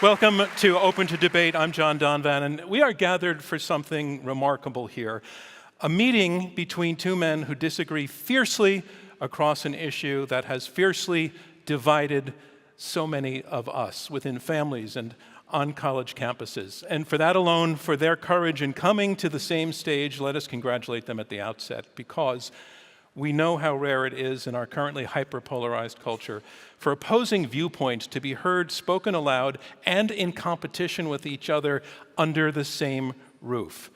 Welcome to Open to Debate. I'm John Donvan, and we are gathered for something remarkable here. A meeting between two men who disagree fiercely across an issue that has fiercely divided so many of us within families and on college campuses. And for that alone, for their courage in coming to the same stage, let us congratulate them at the outset, because we know how rare it is in our currently hyper-polarized culture for opposing viewpoints to be heard, spoken aloud, and in competition with each other under the same roof.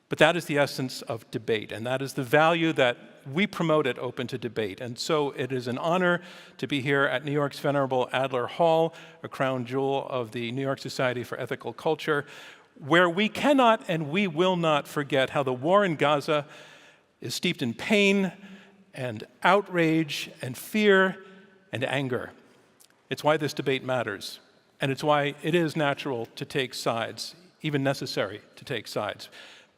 But that is the essence of debate, and that is the value that we promote at Open to Debate. And so it is an honor to be here at New York's venerable Adler Hall, a crown jewel of the New York Society for Ethical Culture, where we cannot and we will not forget how the war in Gaza is steeped in pain and outrage and fear and anger. It's why this debate matters, and it's why it is natural to take sides, even necessary to take sides.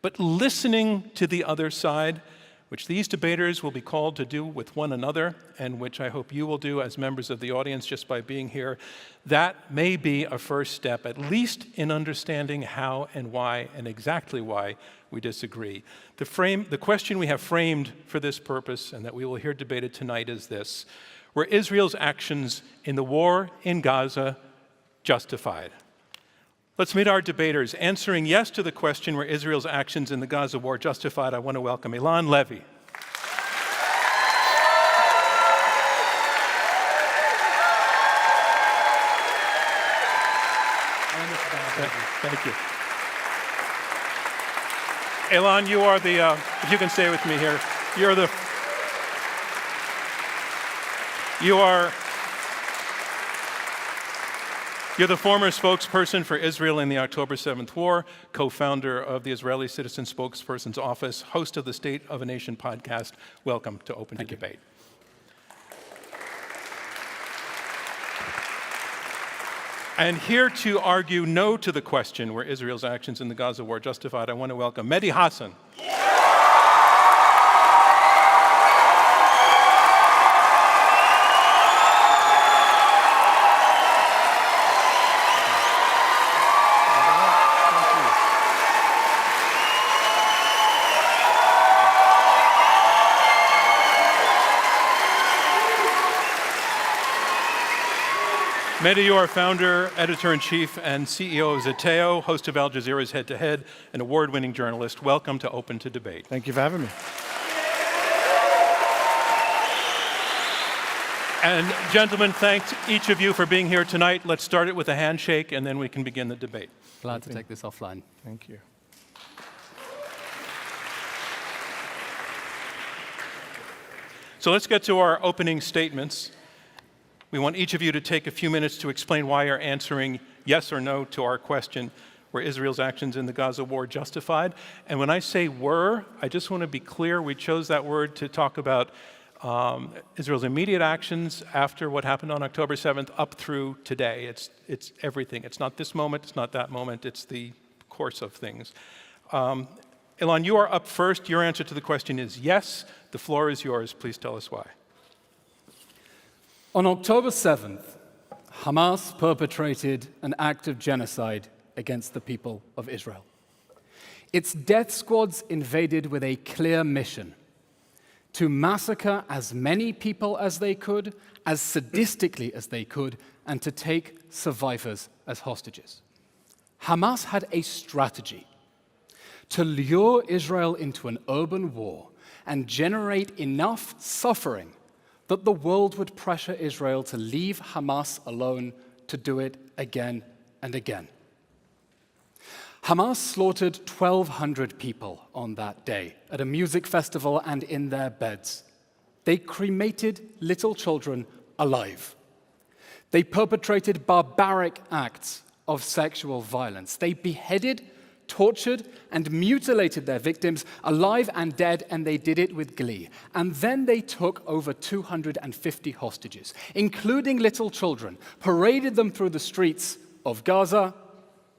But listening to the other side, which these debaters will be called to do with one another, and which I hope you will do as members of the audience just by being here, that may be a first step, at least in understanding how and why and exactly why we disagree. The question we have framed for this purpose, and that we will hear debated tonight, is this: were Israel's actions in the war in Gaza justified? Let's meet our debaters. Answering yes to the question, were Israel's actions in the Gaza war justified, I want to welcome Eylon, Levy. Thank you. Eylon, you are the, if you can stay with me here, you're the former spokesperson for Israel in the October 7th War, co-founder of the Israeli Citizen Spokesperson's Office, host of the State of a Nation podcast. Welcome to Open to Debate. And here to argue no to the question, were Israel's actions in the Gaza war justified, I want to welcome Mehdi Hasan. Mehdi, you are founder, editor-in-chief, and CEO of Zeteo, host of Al Jazeera's Head to Head, an award-winning journalist. Welcome to Open to Debate. Thank you for having me. And gentlemen, thanks each of you for being here tonight. Let's start it with a handshake, and then we can begin the debate. Glad to take this offline. Thank you. So let's get to our opening statements. We want each of you to take a few minutes to explain why you're answering yes or no to our question, were Israel's actions in the Gaza war justified? And when I say were, I just want to be clear, we chose that word to talk about Israel's immediate actions after what happened on October 7th up through today. It's everything. It's not this moment, it's not that moment, it's the course of things. Eylon, you are up first. Your answer to the question is yes. The floor is yours. Please tell us why. On October 7th, Hamas perpetrated an act of genocide against the people of Israel. Its death squads invaded with a clear mission: to massacre as many people as they could, as sadistically as they could, and to take survivors as hostages. Hamas had a strategy: to lure Israel into an urban war and generate enough suffering that the world would pressure Israel to leave Hamas alone to do it again and again. Hamas slaughtered 1,200 people on that day at a music festival and in their beds. They cremated little children alive. They perpetrated barbaric acts of sexual violence. They beheaded, tortured, and mutilated their victims alive and dead, and they did it with glee. And then they took over 250 hostages, including little children, paraded them through the streets of Gaza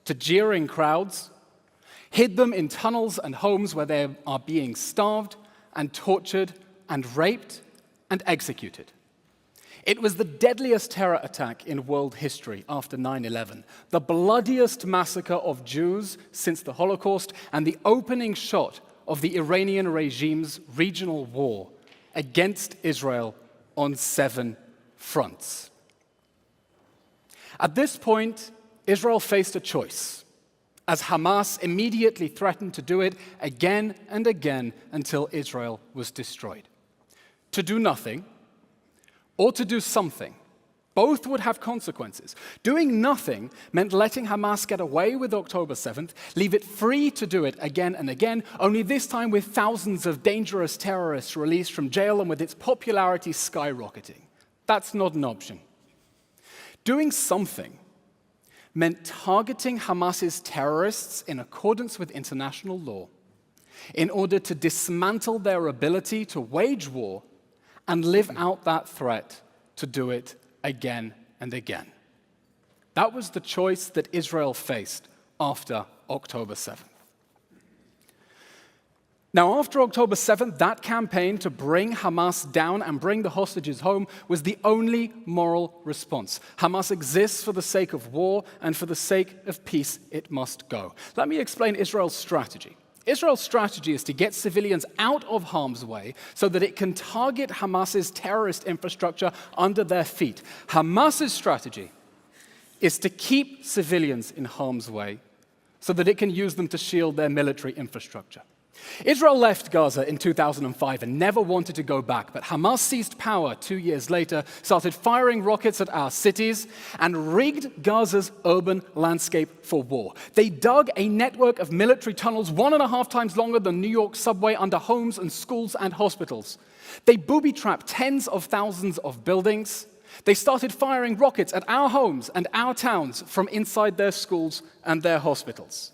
to jeering crowds, hid them in tunnels and homes where they are being starved and tortured and raped and executed. It was the deadliest terror attack in world history after 9/11, the bloodiest massacre of Jews since the Holocaust, and the opening shot of the Iranian regime's regional war against Israel on 7 fronts. At this point, Israel faced a choice, as Hamas immediately threatened to do it again and again until Israel was destroyed. To do nothing, or to do something. Both would have consequences. Doing nothing meant letting Hamas get away with October 7th, leave it free to do it again and again, only this time with thousands of dangerous terrorists released from jail and with its popularity skyrocketing. That's not an option. Doing something meant targeting Hamas's terrorists in accordance with international law in order to dismantle their ability to wage war and live out that threat to do it again and again. That was the choice that Israel faced after October 7th. Now, after October 7th, that campaign to bring Hamas down and bring the hostages home was the only moral response. Hamas exists for the sake of war, and for the sake of peace, it must go. Let me explain Israel's strategy. Israel's strategy is to get civilians out of harm's way so that it can target Hamas's terrorist infrastructure under their feet. Hamas's strategy is to keep civilians in harm's way so that it can use them to shield their military infrastructure. Israel left Gaza in 2005 and never wanted to go back, but Hamas seized power 2 years later, started firing rockets at our cities, and rigged Gaza's urban landscape for war. They dug a network of military tunnels 1.5 times longer than New York subway under homes and schools and hospitals. They booby-trapped tens of thousands of buildings. They started firing rockets at our homes and our towns from inside their schools and their hospitals.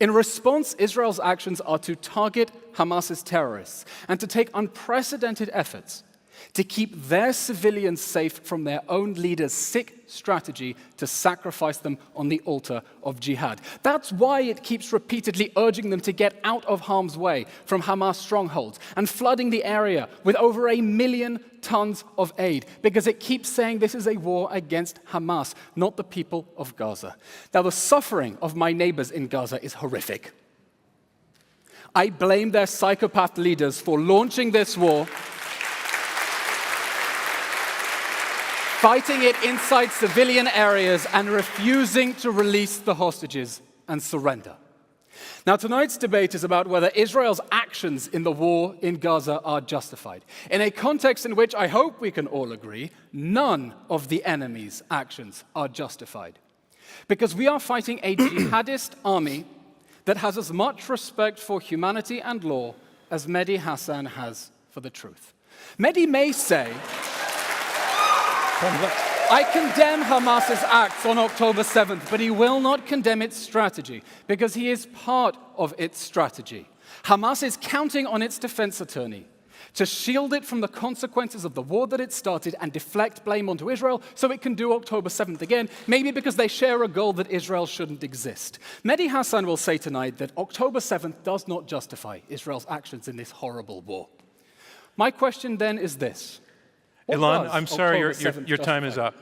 In response, Israel's actions are to target Hamas's terrorists and to take unprecedented efforts to keep their civilians safe from their own leader's sick strategy to sacrifice them on the altar of jihad. That's why it keeps repeatedly urging them to get out of harm's way from Hamas strongholds and flooding the area with over 1 million tons of aid, because it keeps saying this is a war against Hamas, not the people of Gaza. Now, the suffering of my neighbors in Gaza is horrific. I blame their psychopath leaders for launching this war, fighting it inside civilian areas, and refusing to release the hostages and surrender. Now, tonight's debate is about whether Israel's actions in the war in Gaza are justified, in a context in which I hope we can all agree none of the enemy's actions are justified. Because we are fighting a jihadist army that has as much respect for humanity and law as Mehdi Hasan has for the truth. Mehdi may say, I condemn Hamas's acts on October 7th, but he will not condemn its strategy because he is part of its strategy. Hamas is counting on its defense attorney to shield it from the consequences of the war that it started and deflect blame onto Israel so it can do October 7th again, maybe because they share a goal that Israel shouldn't exist. Mehdi Hasan will say tonight that October 7th does not justify Israel's actions in this horrible war. My question then is this. Eylon, I'm sorry, your time is up.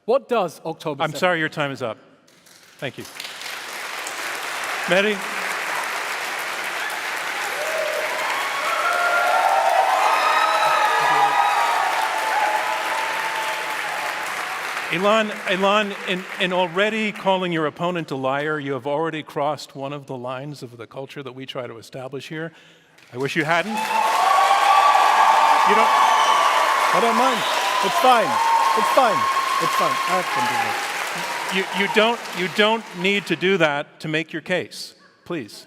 What does October 7th? I'm sorry, your time is up. Thank you. Mehdi? Eylon, in already calling your opponent a liar, you have already crossed one of the lines of the culture that we try to establish here. I wish you hadn't. You don't... I don't mind. It's fine. It's fine. It's fine. I can do that. You don't need to do that to make your case. Please.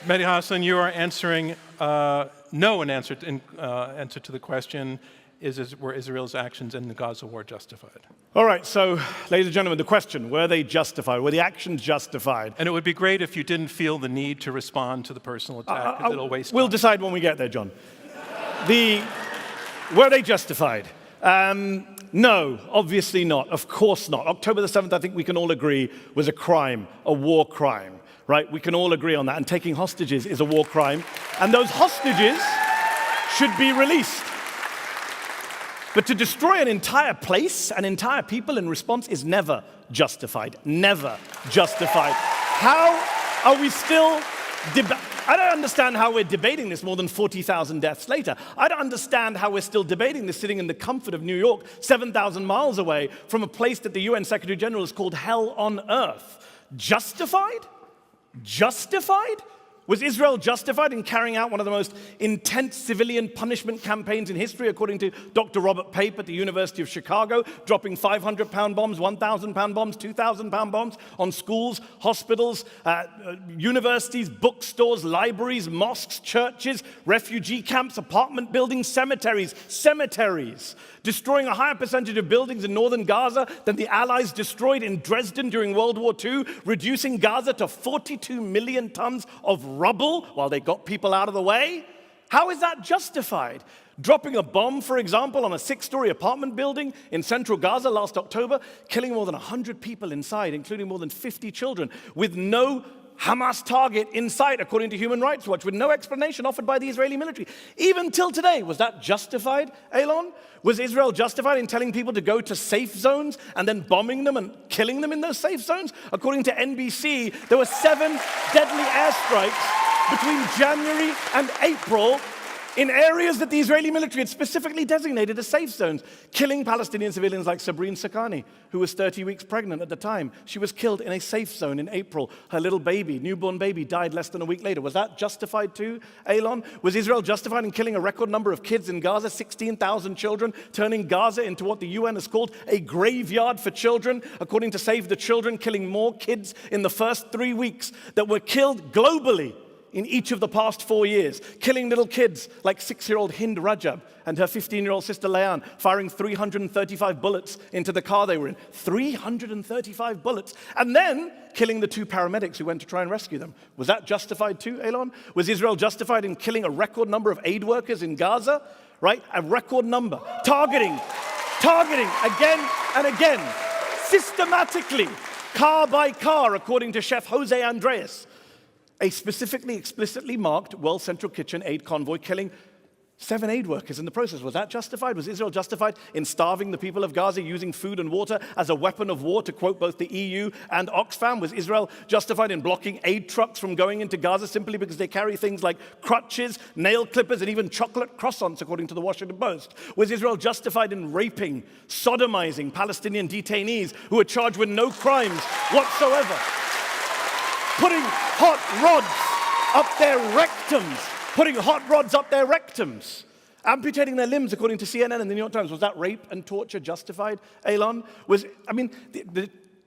Mehdi Hasan, you are answering no in answer to the question, were Israel's actions in the Gaza war justified? All right, so, ladies and gentlemen, the question, were they justified? Were the actions justified? And it would be great if you didn't feel the need to respond to the personal attack, because it'll waste time. We'll decide when we get there, John. Were they justified? No, obviously not. Of course not. October the 7th, I think we can all agree, was a crime, a war crime, right? We can all agree on that. And taking hostages is a war crime. And those hostages should be released. But to destroy an entire place, an entire people in response is never justified. Never justified. How are we still I don't understand how we're debating this more than 40,000 deaths later. I don't understand how we're still debating this sitting in the comfort of New York, 7,000 miles away from a place that the UN Secretary General has called hell on earth. Justified? Justified? Was Israel justified in carrying out one of the most intense civilian punishment campaigns in history, according to Dr. Robert Pape at the University of Chicago, dropping 500-pound bombs, 1,000-pound bombs, 2,000-pound bombs on schools, hospitals, universities, bookstores, libraries, mosques, churches, refugee camps, apartment buildings, cemeteries, destroying a higher percentage of buildings in northern Gaza than the Allies destroyed in Dresden during World War II, reducing Gaza to 42 million tons of rubble while they got people out of the way? How is that justified? Dropping a bomb, for example, on a 6-story apartment building in central Gaza last October, killing more than 100 people inside, including more than 50 children, with no Hamas target in sight, according to Human Rights Watch, with no explanation offered by the Israeli military. Even till today, was that justified, Eylon? Was Israel justified in telling people to go to safe zones and then bombing them and killing them in those safe zones? According to NBC, there were 7 deadly airstrikes between January and April in areas that the Israeli military had specifically designated as safe zones, killing Palestinian civilians like Sabrine Sakani, who was 30 weeks pregnant at the time. She was killed in a safe zone in April. Her little baby, newborn baby, died less than a week later. Was that justified too, Eylon? Was Israel justified in killing a record number of kids in Gaza, 16,000 children, turning Gaza into what the UN has called a graveyard for children, according to Save the Children, killing more kids in the first 3 weeks that were killed globally in each of the past 4 years, killing little kids like 6-year-old Hind Rajab and her 15-year-old sister Leanne, firing 335 bullets into the car they were in. 335 bullets. And then killing the 2 paramedics who went to try and rescue them. Was that justified too, Eylon? Was Israel justified in killing a record number of aid workers in Gaza? Right? A record number. Targeting again and again, systematically, car by car, according to Chef Jose Andres. A specifically, explicitly marked World Central Kitchen aid convoy killing 7 aid workers in the process. Was that justified? Was Israel justified in starving the people of Gaza, using food and water as a weapon of war, to quote both the EU and Oxfam? Was Israel justified in blocking aid trucks from going into Gaza simply because they carry things like crutches, nail clippers, and even chocolate croissants, according to the Washington Post? Was Israel justified in raping, sodomizing Palestinian detainees who were charged with no crimes whatsoever? Putting hot rods up their rectums, amputating their limbs, according to CNN and the New York Times. Was that rape and torture justified, Eylon?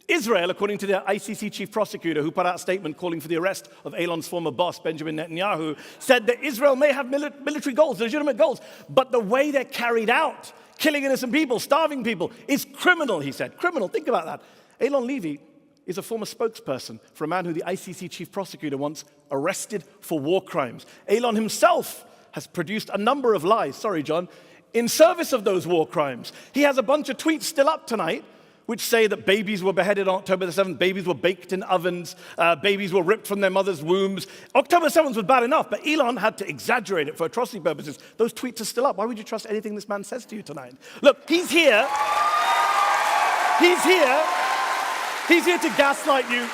Israel, according to the ICC chief prosecutor, who put out a statement calling for the arrest of Eylon's former boss, Benjamin Netanyahu, said that Israel may have military goals, legitimate goals, but the way they're carried out, killing innocent people, starving people, is criminal, he said. Criminal, think about that. Eylon Levy is a former spokesperson for a man who the ICC chief prosecutor once arrested for war crimes. Eylon himself has produced a number of lies, sorry John, in service of those war crimes. He has a bunch of tweets still up tonight which say that babies were beheaded on October the 7th, babies were baked in ovens, babies were ripped from their mother's wombs. October 7th was bad enough, but Eylon had to exaggerate it for atrocity purposes. Those tweets are still up. Why would you trust anything this man says to you tonight? Look, he's here. He's here to gaslight you,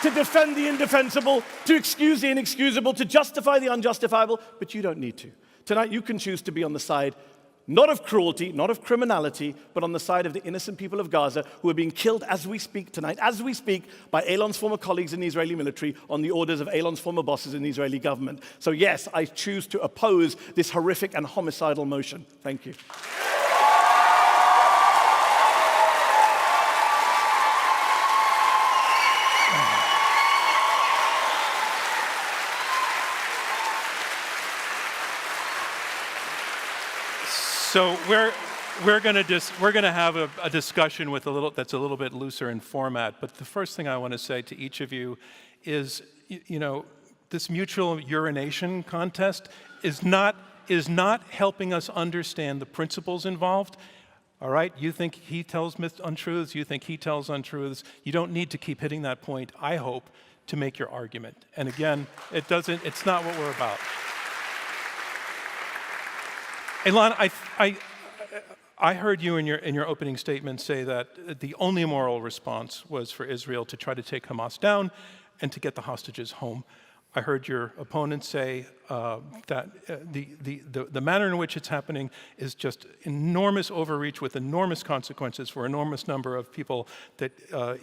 to defend the indefensible, to excuse the inexcusable, to justify the unjustifiable, but you don't need to. Tonight you can choose to be on the side not of cruelty, not of criminality, but on the side of the innocent people of Gaza who are being killed as we speak tonight, as we speak, by Eylon's former colleagues in the Israeli military on the orders of Eylon's former bosses in the Israeli government. So yes, I choose to oppose this horrific and homicidal motion. Thank you. So we're going to have a discussion with that's a little bit looser in format. But the first thing I want to say to each of you is, this mutual urination contest is not helping us understand the principles involved. All right, you think he tells untruths, you think he tells untruths. You don't need to keep hitting that point, I hope, to make your argument. And again, it's not what we're about. Eylon, I heard you in your opening statement say that the only moral response was for Israel to try to take Hamas down and to get the hostages home. I heard your opponent say that the manner in which it's happening is just enormous overreach with enormous consequences for an enormous number of people that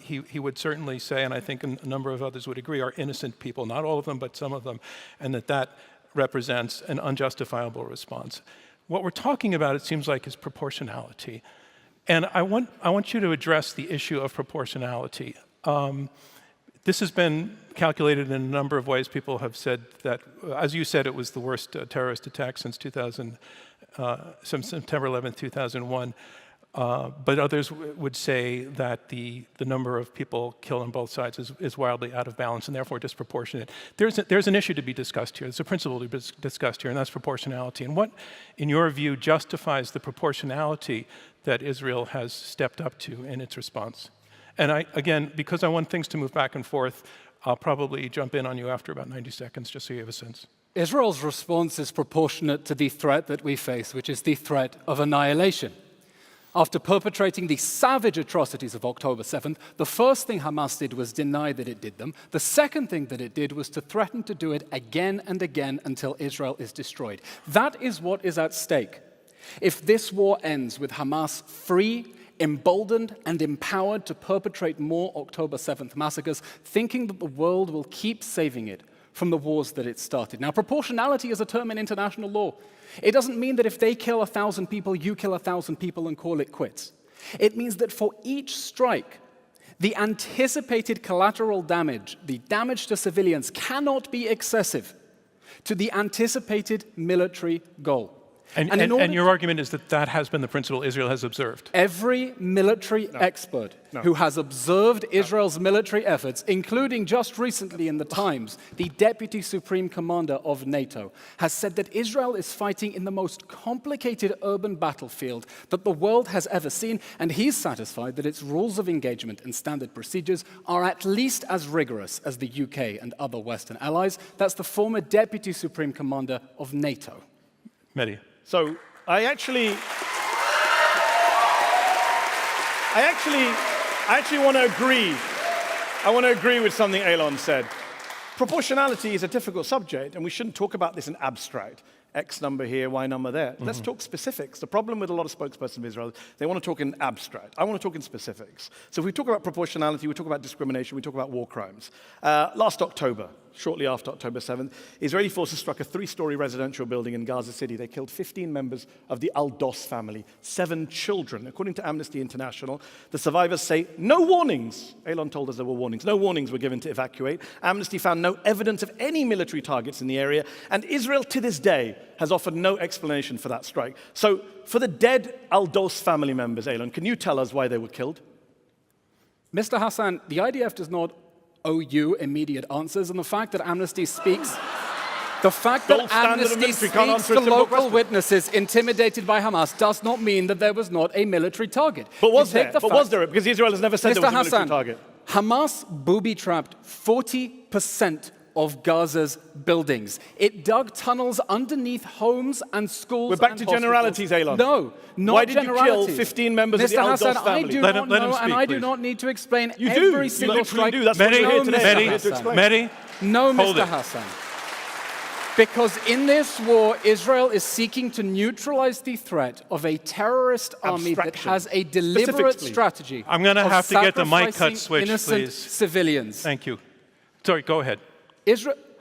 he would certainly say, and I think a number of others would agree, are innocent people, not all of them, but some of them, and that represents an unjustifiable response. What we're talking about, it seems like, is proportionality. And I want you to address the issue of proportionality. This has been calculated in a number of ways. People have said that, as you said, it was the worst terrorist attack since September 11th, 2001. But others would say that the number of people killed on both sides is wildly out of balance and therefore disproportionate. There's an issue to be discussed here. There's a principle to be discussed here, and that's proportionality. And what, in your view, justifies the proportionality that Israel has stepped up to in its response? And again, because I want things to move back and forth, I'll probably jump in on you after about 90 seconds, just so you have a sense. Israel's response is proportionate to the threat that we face, which is the threat of annihilation. After perpetrating the savage atrocities of October 7th, the first thing Hamas did was deny that it did them. The second thing that it did was to threaten to do it again and again until Israel is destroyed. That is what is at stake. If this war ends with Hamas free, emboldened, and empowered to perpetrate more October 7th massacres, thinking that the world will keep saving it from the wars that it started. Now, proportionality is a term in international law. It doesn't mean that if they kill 1,000 people, you kill 1,000 people and call it quits. It means that for each strike, the anticipated collateral damage, the damage to civilians, cannot be excessive to the anticipated military goal. And your argument is that has been the principle Israel has observed. Every military expert who has observed Israel's military efforts, including just recently in the Times, the Deputy Supreme Commander of NATO, has said that Israel is fighting in the most complicated urban battlefield that the world has ever seen, and he's satisfied that its rules of engagement and standard procedures are at least as rigorous as the UK and other Western allies. That's the former Deputy Supreme Commander of NATO. Mehdi. So I actually want to agree. I want to agree with something Eylon said. Proportionality is a difficult subject, and we shouldn't talk about this in abstract. X number here, Y number there. Let's talk specifics. The problem with a lot of spokespersons of Israel, they want to talk in abstract. I want to talk in specifics. So if we talk about proportionality, we talk about discrimination, we talk about war crimes. Last October, shortly after October 7th, Israeli forces struck a 3-story residential building in Gaza City. They killed 15 members of the Al-Dos family, 7 children. According to Amnesty International, the survivors say no warnings. Eylon told us there were warnings. No warnings were given to evacuate. Amnesty found no evidence of any military targets in the area, and Israel to this day has offered no explanation for that strike. So for the dead Al-Dos family members, Eylon, can you tell us why they were killed? Mr. Hasan, the IDF does not owe you immediate answers, and the fact that Amnesty speaks to local witnesses intimidated by Hamas does not mean that there was not a military target. But was there? Because Israel has never said there was a military target. Hamas booby-trapped 40% of Gaza's buildings. It dug tunnels underneath homes and schools. We're back to generalities, Eylon. No, not Why did generalities. you kill 15 members of the Al-Dos family? I do not know, and I do not need to explain every single strike. You do. That's what you're here today. Mehdi, no, Mr. Hasan. Because in this war, Israel is seeking to neutralize the threat of a terrorist army that has a deliberate strategy. I'm going to have to get the mic cut switched, innocent please. Civilians. Thank you. Sorry, go ahead.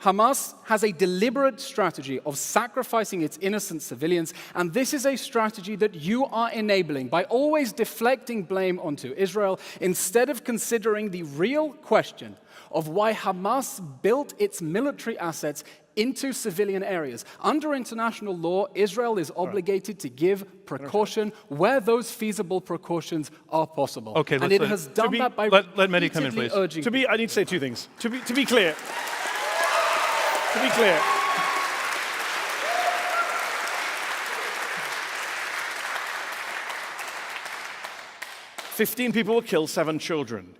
Hamas has a deliberate strategy of sacrificing its innocent civilians, and this is a strategy that you are enabling by always deflecting blame onto Israel instead of considering the real question of why Hamas built its military assets into civilian areas. Under international law, Israel is obligated to give precaution where those feasible precautions are possible. Okay, and it has done that by let Mehdi come in, please. I need to say 2 things. To be clear. To be clear. "15 people were killed, 7 children.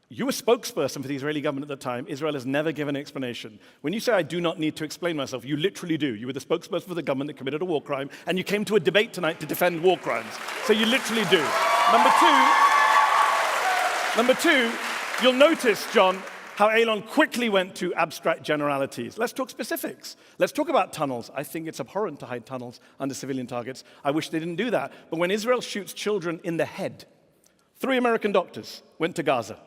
You were spokesperson for the Israeli government at the time. Israel has never given an explanation. When you say, I do not need to explain myself, you literally do. You were the spokesperson for the government that committed a war crime, and you came to a debate tonight to defend war crimes. So you literally do. Number two, you'll notice, John, how Eylon quickly went to abstract generalities. Let's talk specifics. Let's talk about tunnels. I think it's abhorrent to hide tunnels under civilian targets. I wish they didn't do that. But when Israel shoots children in the head, 3 American doctors went to Gaza.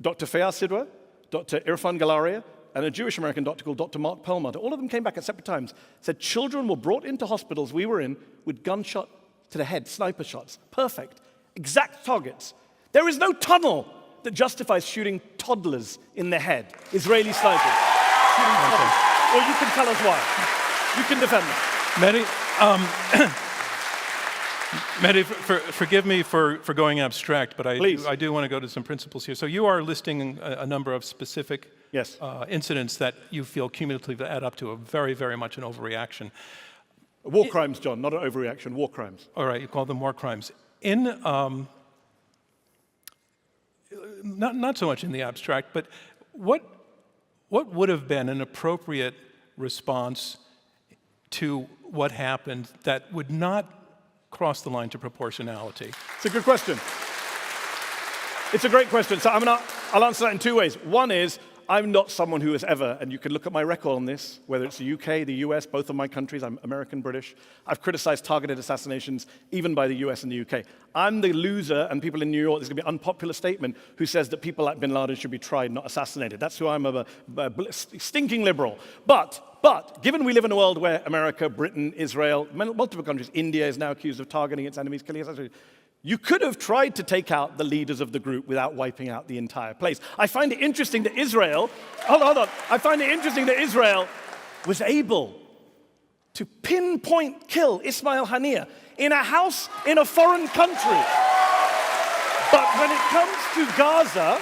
Dr. Fayaz Sidwa, Dr. Irfan Galaria, and a Jewish American doctor called Dr. Mark Perlmutter. All of them came back at separate times, said children were brought into hospitals we were in with gunshot to the head, sniper shots. Perfect. Exact targets. There is no tunnel that justifies shooting toddlers in the head, Israeli snipers. Shooting toddlers. Or you can tell us why. You can defend them. Mehdi, forgive me for going abstract, but Please. I do want to go to some principles here. So you are listing a number of specific Yes. incidents that you feel cumulatively add up to a very, very much an overreaction. War crimes, John, not an overreaction, war crimes. All right, you call them war crimes. Not so much in the abstract, but what would have been an appropriate response to what happened that would not cross the line to proportionality? It's a good question. It's a great question. So I'll answer that in 2 ways. One is, I'm not someone who has ever, and you can look at my record on this, whether it's the UK, the US, both of my countries, I'm American, British. I've criticized targeted assassinations, even by the US and the UK. I'm the loser, and people in New York, there's going to be an unpopular statement, who says that people like bin Laden should be tried, not assassinated. That's who I'm, a stinking liberal. But given we live in a world where America, Britain, Israel, multiple countries, India is now accused of targeting its enemies, killing its enemies, you could have tried to take out the leaders of the group without wiping out the entire place. I find it interesting that Israel, hold on. I find it interesting that Israel was able to pinpoint kill Ismail Haniyeh in a house in a foreign country. But when it comes to Gaza,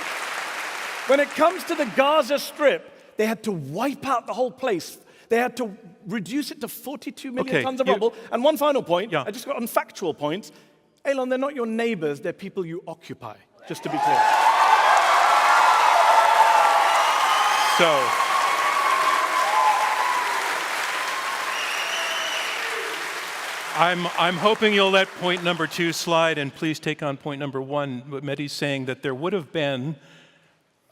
when it comes to the Gaza Strip, they had to wipe out the whole place. They had to reduce it to 42 million tons of rubble. And one final point, I just got on factual points. Eylon, they're not your neighbors, they're people you occupy, just to be clear. So, I'm hoping you'll let point number 2 slide, and please take on point number 1. Mehdi's saying that there would have been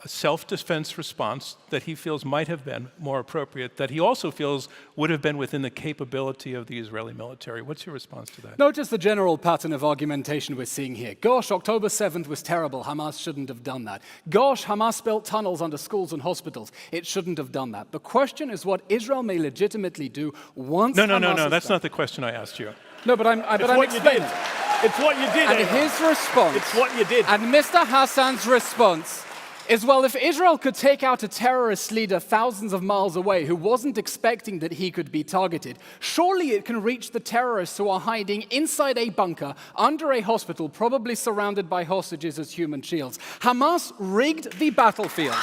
a self-defense response that he feels might have been more appropriate, that he also feels would have been within the capability of the Israeli military. What's your response to that? Notice the general pattern of argumentation we're seeing here. Gosh, October 7th was terrible. Hamas shouldn't have done that. Gosh, Hamas built tunnels under schools and hospitals. It shouldn't have done that. The question is what Israel may legitimately do once No, Hamas that's not the question I asked you. No, but I'm explaining. It's what you did, And Eylon. his response... It's what you did. And Mr. Hassan's response is, well, if Israel could take out a terrorist leader thousands of miles away who wasn't expecting that he could be targeted, surely it can reach the terrorists who are hiding inside a bunker, under a hospital, probably surrounded by hostages as human shields. Hamas rigged the battlefield.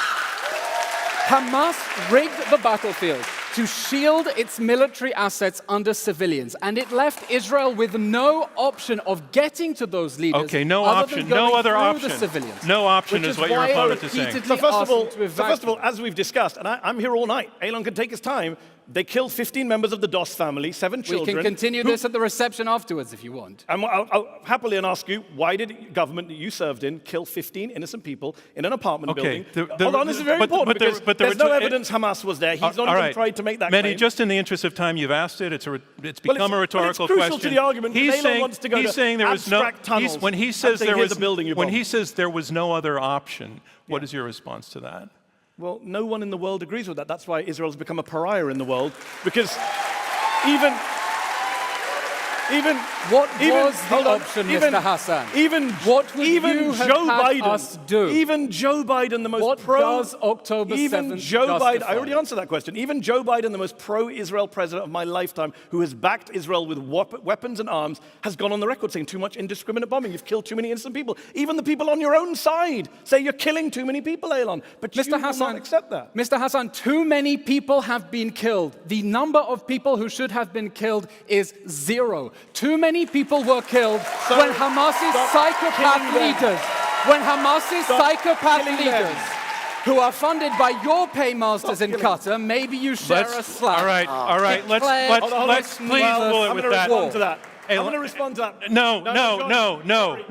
Hamas rigged the battlefield to shield its military assets under civilians, and it left Israel with no option of getting to those leaders. Okay, no other option, than going no other through option. The civilians, No option is what your opponent is saying. So first of all, as we've discussed, and I'm here all night, Eylon can take his time, they killed 15 members of the Doss family, 7 children. We can continue this at the reception afterwards if you want. And I'll happily ask you, why did the government that you served in kill 15 innocent people in an apartment building? Hold on, this is very important because there's no evidence Hamas was there. He's not even tried to make that claim. Mehdi, just in the interest of time, you've asked it. It's become a rhetorical question. It's question. crucial to the argument. Eylon wants to go to abstract tunnels. When he says there was no other option, what is your response to that? Well, no one in the world agrees with that. That's why Israel's become a pariah in the world, because even what was the option, Mr. Hassan? What would you have had us do? Even Joe Biden, the most what does October 7th justify? I already answered that question. Even Joe Biden, the most pro-Israel president of my lifetime, who has backed Israel with weapons and arms, has gone on the record saying too much indiscriminate bombing. You've killed too many innocent people. Even the people on your own side say you're killing too many people, Eylon. But Mr. you Hassan, will not accept that. Mr. Hassan, too many people have been killed. The number of people who should have been killed is 0. Too many people were killed when Hamas's psychopath leaders when Hamas's Stop psychopath killing leaders, them. who are funded by your paymasters in Qatar, maybe you share a slack. All right. Let's Hold on. please pull it I'm with going to that. respond to that. Hey, I'm going to respond to that. No. Sorry.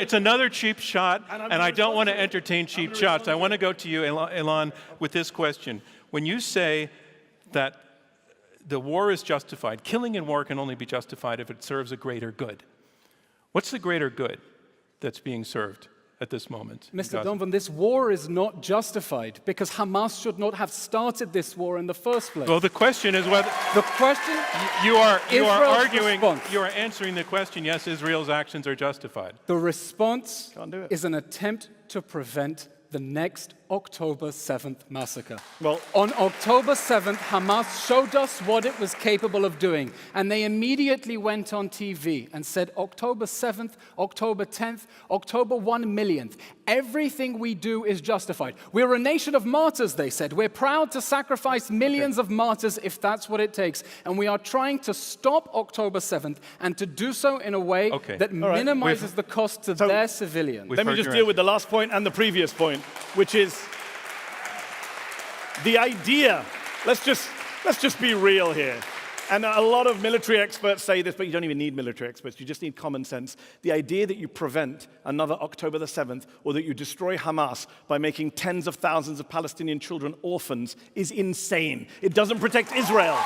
It's another cheap shot, and I don't want to entertain cheap shots. I want to go to you, Eylon, with this question. When you say that the war is justified, killing in war can only be justified if it serves a greater good. What's the greater good that's being served at this moment? Mr. Donovan, this war is not justified because Hamas should not have started this war in the first place. Well, the question is whether The question you are Israel's arguing. response. You are answering the question. Yes, Israel's actions are justified. The response Can't do it. is an attempt to prevent the next October 7th massacre. Well- on October 7th, Hamas showed us what it was capable of doing, and they immediately went on TV and said, October 7th, October 10th, October 1 millionth, everything we do is justified. We're a nation of martyrs, they said. We're proud to sacrifice millions of martyrs if that's what it takes, and we are trying to stop October 7th and to do so in a way that minimizes the cost to their civilians. Let me just deal with the last point and the previous point, which is the idea. Let's just be real here. And a lot of military experts say this, but you don't even need military experts. You just need common sense. The idea that you prevent another October the 7th or that you destroy Hamas by making tens of thousands of Palestinian children orphans is insane. It doesn't protect Israel.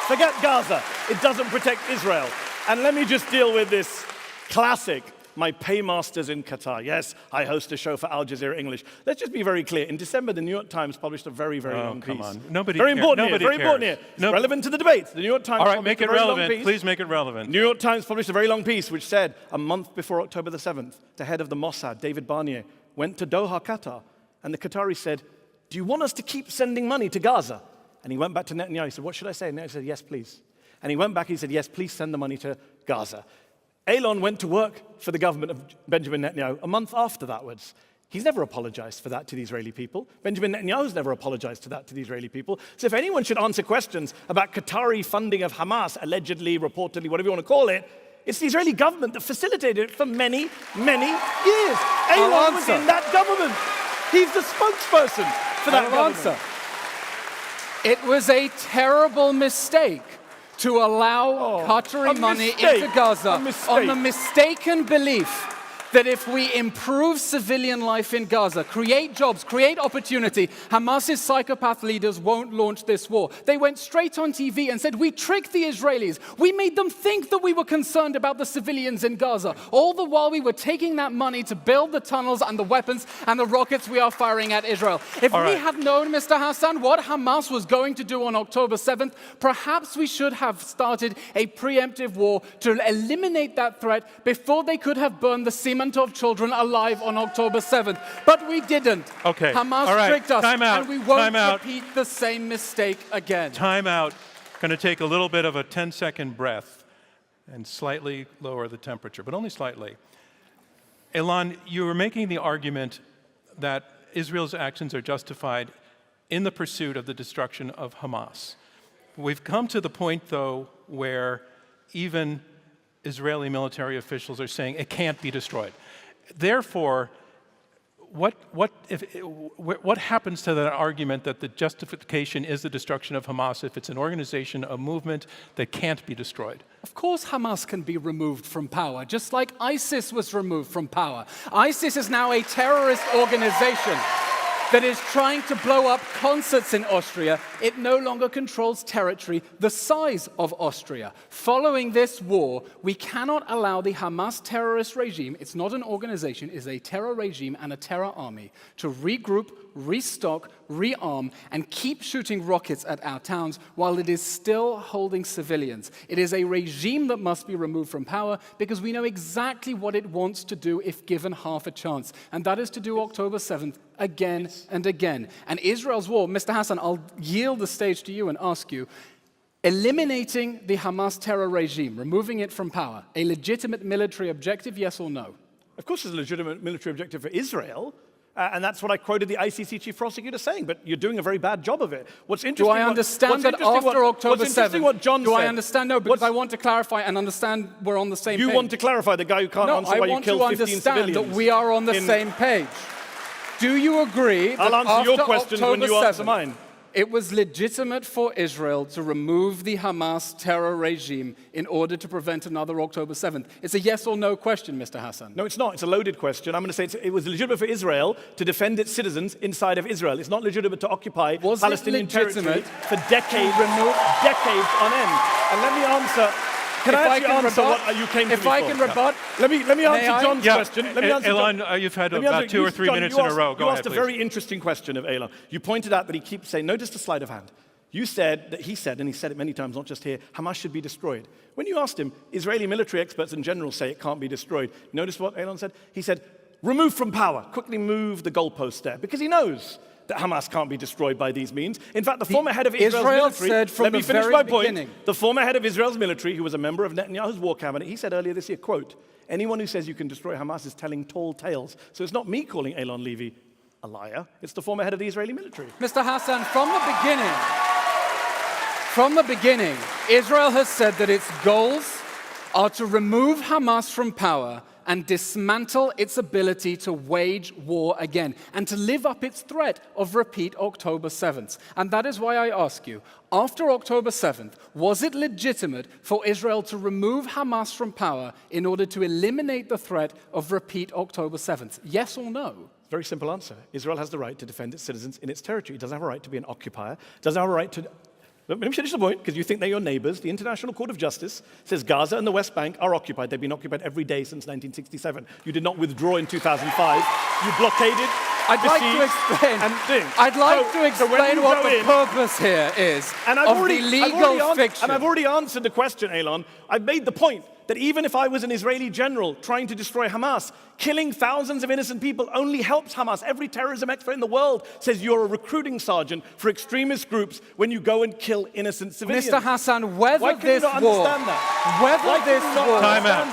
Forget Gaza. It doesn't protect Israel. And let me just deal with this classic. My paymasters in Qatar. Yes, I host a show for Al Jazeera English. Let's just be very clear. In December, the New York Times published a very, very long piece. Come on. Nobody very cares. important Nobody here. Very cares. important here. It's relevant to the debate. The New York Times All right, published make a it very long relevant. piece. Please make it relevant. New York Times published a very long piece which said a month before October the 7th, the head of the Mossad, David Barnier, went to Doha, Qatar, and the Qataris said, do you want us to keep sending money to Gaza? And he went back to Netanyahu. He said, what should I say? And Netanyahu said, yes, please. And he went back and he said, yes, please send the money to Gaza. Eylon went to work for the government of Benjamin Netanyahu a month afterwards. He's never apologized for that to the Israeli people. Benjamin Netanyahu's never apologized to that to the Israeli people. So if anyone should answer questions about Qatari funding of Hamas, allegedly, reportedly, whatever you want to call it, it's the Israeli government that facilitated it for many, many years. Eylon was in that government. He's the spokesperson for that government. It was a terrible mistake to allow Qatari money into Gaza on the mistaken belief that if we improve civilian life in Gaza, create jobs, create opportunity, Hamas's psychopath leaders won't launch this war. They went straight on TV and said, we tricked the Israelis. We made them think that we were concerned about the civilians in Gaza, all the while we were taking that money to build the tunnels and the weapons and the rockets we are firing at Israel. If we had known, Mr. Hasan, what Hamas was going to do on October 7th, perhaps we should have started a preemptive war to eliminate that threat before they could have burned the of children alive on October 7th. But we didn't. Okay. Hamas tricked us, Time out. and we won't Time out. repeat the same mistake again. Time out. Going to take a little bit of a 10-second breath and slightly lower the temperature, but only slightly. Eylon, you were making the argument that Israel's actions are justified in the pursuit of the destruction of Hamas. We've come to the point, though, where even Israeli military officials are saying it can't be destroyed. Therefore, what happens to that argument that the justification is the destruction of Hamas if it's an organization, a movement that can't be destroyed? Of course Hamas can be removed from power, just like ISIS was removed from power. ISIS is now a terrorist organization that is trying to blow up concerts in Austria. It no longer controls territory the size of Austria. Following this war, we cannot allow the Hamas terrorist regime, it's not an organization, it's a terror regime and a terror army, to regroup, restock, rearm, and keep shooting rockets at our towns while it is still holding civilians. It is a regime that must be removed from power because we know exactly what it wants to do if given half a chance, and that is to do October 7th again and again. And Israel's war, Mr. Hasan, I'll yield the stage to you and ask you, eliminating the Hamas terror regime, removing it from power, a legitimate military objective, yes or no? Of course it's a legitimate military objective for Israel. And that's what I quoted the ICC chief prosecutor saying, but you're doing a very bad job of it. What's interesting... Do I understand that after October 7th... What John do said, I understand? No, because I want to clarify and understand we're on the same page. You want to clarify, the guy who can't answer why you killed 15 civilians. No, I want to understand that we are on the same page. Do you agree that I'll answer your questions when you answer 7th, mine. It was legitimate for Israel to remove the Hamas terror regime in order to prevent another October 7th? It's a yes or no question, Mr. Hassan. No, it's not. It's a loaded question. I'm going to say it was legitimate for Israel to defend its citizens inside of Israel. It's not legitimate to occupy Palestinian territory for decades on end. And let me answer... Can I actually answer what you came to me for? If I can rebut... Let me answer John's question. Let me answer Eylon, you've had about 2 or 3 minutes in a row. Go ahead, please. You asked a very interesting question of Eylon. You pointed out that he keeps saying, notice the sleight of hand. You said that he said, and he said it many times, not just here, Hamas should be destroyed. When you asked him, Israeli military experts in general say it can't be destroyed. Notice what Eylon said? He said, remove from power. Quickly move the goalpost there. Because he knows that Hamas can't be destroyed by these means. In fact, the former head of Israel's military... said from the very beginning... The former head of Israel's military, who was a member of Netanyahu's war cabinet, he said earlier this year, quote, anyone who says you can destroy Hamas is telling tall tales. So it's not me calling Eylon Levy a liar. It's the former head of the Israeli military. Mr. Hassan, from the beginning, Israel has said that its goals are to remove Hamas from power and dismantle its ability to wage war again, and to live up its threat of repeat October 7th. And that is why I ask you, after October 7th, was it legitimate for Israel to remove Hamas from power in order to eliminate the threat of repeat October 7th? Yes or no? Very simple answer. Israel has the right to defend its citizens in its territory. It doesn't have a right to be an occupier. It doesn't have a right to... Let me finish the point, because you think they're your neighbors. The International Court of Justice says Gaza and the West Bank are occupied. They've been occupied every day since 1967. You did not withdraw in 2005. You blockaded, I'd like to explain. I'd like to explain what the purpose here is of the legal fiction. And I've already answered the question, Eylon. I've made the point that even if I was an Israeli general trying to destroy Hamas, killing thousands of innocent people only helps Hamas. Every terrorism expert in the world says you're a recruiting sergeant for extremist groups when you go and kill innocent civilians. Mr. Hassan, whether Why can this you not war... understand that? Whether this war... Time out,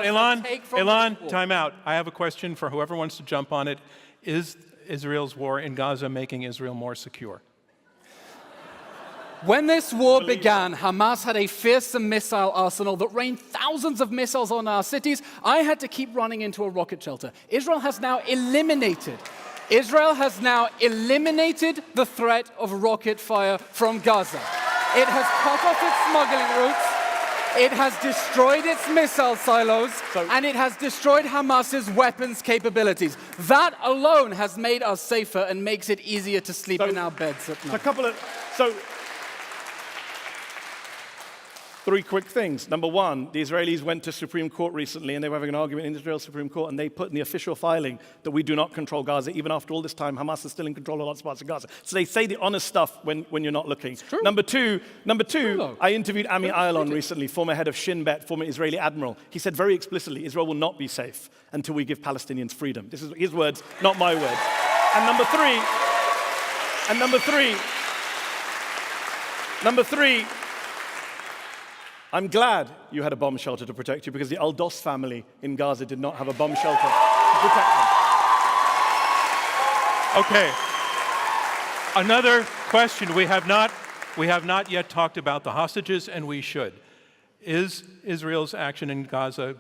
Eylon, time out. I have a question for whoever wants to jump on it. Is Israel's war in Gaza making Israel more secure? When this war began, Hamas had a fearsome missile arsenal that rained thousands of missiles on our cities. I had to keep running into a rocket shelter. Israel has now eliminated the threat of rocket fire from Gaza. It has cut off its smuggling routes. It has destroyed its missile silos, and it has destroyed Hamas's weapons capabilities. That alone has made us safer and makes it easier to sleep in our beds at night. Three quick things. Number one, the Israelis went to Supreme Court recently, and they were having an argument in Israel's Supreme Court, and they put in the official filing that we do not control Gaza. Even after all this time, Hamas is still in control of lots of parts of Gaza. So they say the honest stuff when you're not looking. It's true. Number two, I interviewed Eylon recently, former head of Shin Bet, former Israeli admiral. He said very explicitly, Israel will not be safe until we give Palestinians freedom. This is his words, not my words. And number three, I'm glad you had a bomb shelter to protect you, because the Al-Dos family in Gaza did not have a bomb shelter to protect them. Okay. Another question. We have not yet talked about the hostages, and we should. Is Israel's action in Gaza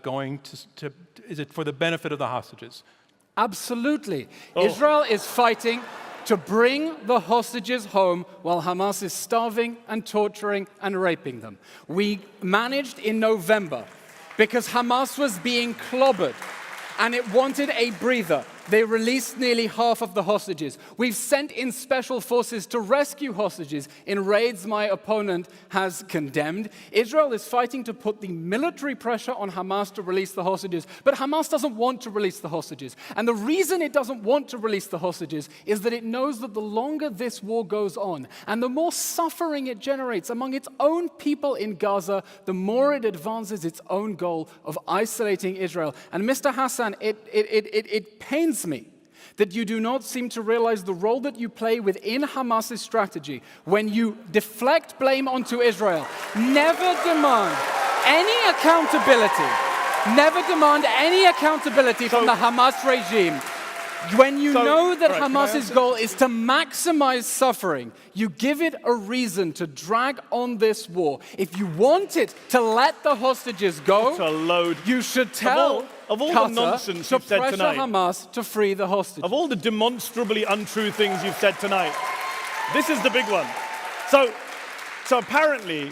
is it for the benefit of the hostages? Absolutely. Israel is fighting to bring the hostages home while Hamas is starving and torturing and raping them. We managed in November, because Hamas was being clobbered and it wanted a breather. They released nearly half of the hostages. We've sent in special forces to rescue hostages in raids my opponent has condemned. Israel is fighting to put the military pressure on Hamas to release the hostages, but Hamas doesn't want to release the hostages. And the reason it doesn't want to release the hostages is that it knows that the longer this war goes on and the more suffering it generates among its own people in Gaza, the more it advances its own goal of isolating Israel. And Mr. Hassan, it pains me that you do not seem to realize the role that you play within Hamas's strategy when you deflect blame onto Israel, never demand any accountability Never demand any accountability from the Hamas regime. When you know that Hamas's goal is to maximize suffering, you give it a reason to drag on this war. If you want it to let the hostages go, you should tell of all Qatar the nonsense to you've said pressure tonight, Hamas to free the hostages. of all the demonstrably untrue things you've said tonight, this is the big one. So apparently,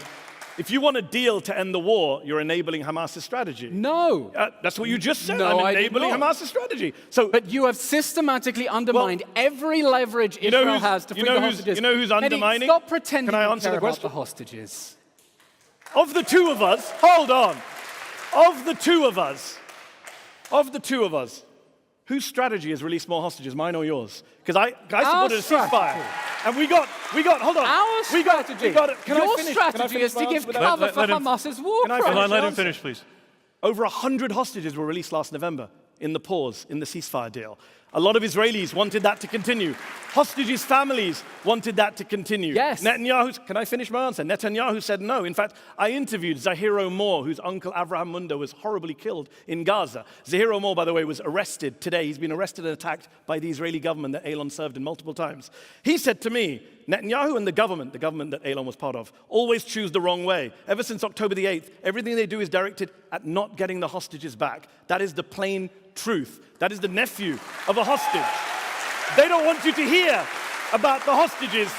if you want a deal to end the war, you're enabling Hamas's strategy. No. That's what you just said. No, I'm I did enabling not. Hamas's strategy. But you have systematically undermined every leverage Israel has to free the hostages. You know who's undermining? Mehdi, stop pretending Can I you answer care the about question? the hostages. Of the two of us, hold on. Of the two of us, whose strategy has released more hostages, mine or yours? Because I supported a ceasefire. And we got, hold on. Our strategy. Can I Your finish? strategy is to give cover for Hamas's war Can I crimes. finish? Let him finish, please. Over 100 hostages were released last November in the pause, in the ceasefire deal. A lot of Israelis wanted that to continue. Hostages' families wanted that to continue. Yes. Can I finish my answer? Netanyahu said no. In fact, I interviewed Zahiro Moore, whose uncle Avraham Munda was horribly killed in Gaza. Zahiro Moore, by the way, was arrested today. He's been arrested and attacked by the Israeli government that Eylon served in multiple times. He said to me, Netanyahu and the government that Eylon was part of, always choose the wrong way. Ever since October the 8th, everything they do is directed at not getting the hostages back. That is the plain truth. That is the nephew of a hostage. They don't want you to hear about the hostages.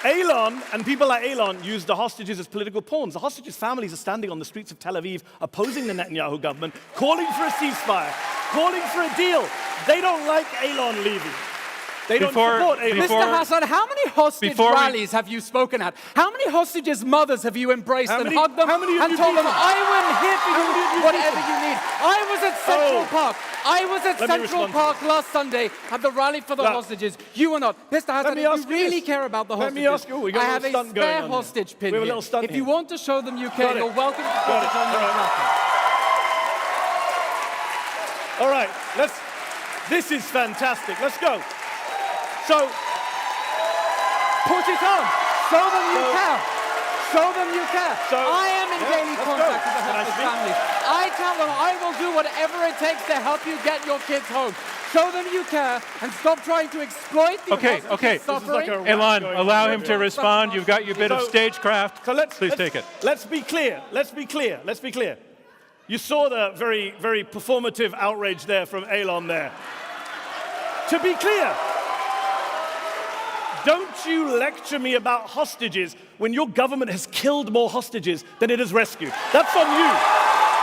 Eylon and people like Eylon use the hostages as political pawns. The hostages' families are standing on the streets of Tel Aviv opposing the Netanyahu government, calling for a ceasefire, calling for a deal. They don't like Eylon Levy. They don't support Eylon. Mr. Hasan, how many hostage rallies have you spoken at? How many hostages' mothers have you embraced and hugged them and told them, I am here for you, whatever you need? I was at Central Park. I was at Central Park last Sunday at the rally for the hostages. You were not. Mr. Hasan, if you really care about the hostages, I have a spare hostage pin here. If you want to show them you care, you're welcome to put it on your platform. All right, this is fantastic. Let's go. So, put it on. Show them you care. Show them you care. I am in daily contact with the hostage families. I tell them I will do whatever it takes to help you get your kids home. Show them you care and stop trying to exploit the hostages' suffering. Eylon, allow him to respond. You've got your bit of stagecraft. Please take it. Let's be clear. You saw the very, very performative outrage there from Eylon there. To be clear, don't you lecture me about hostages when your government has killed more hostages than it has rescued. That's on you.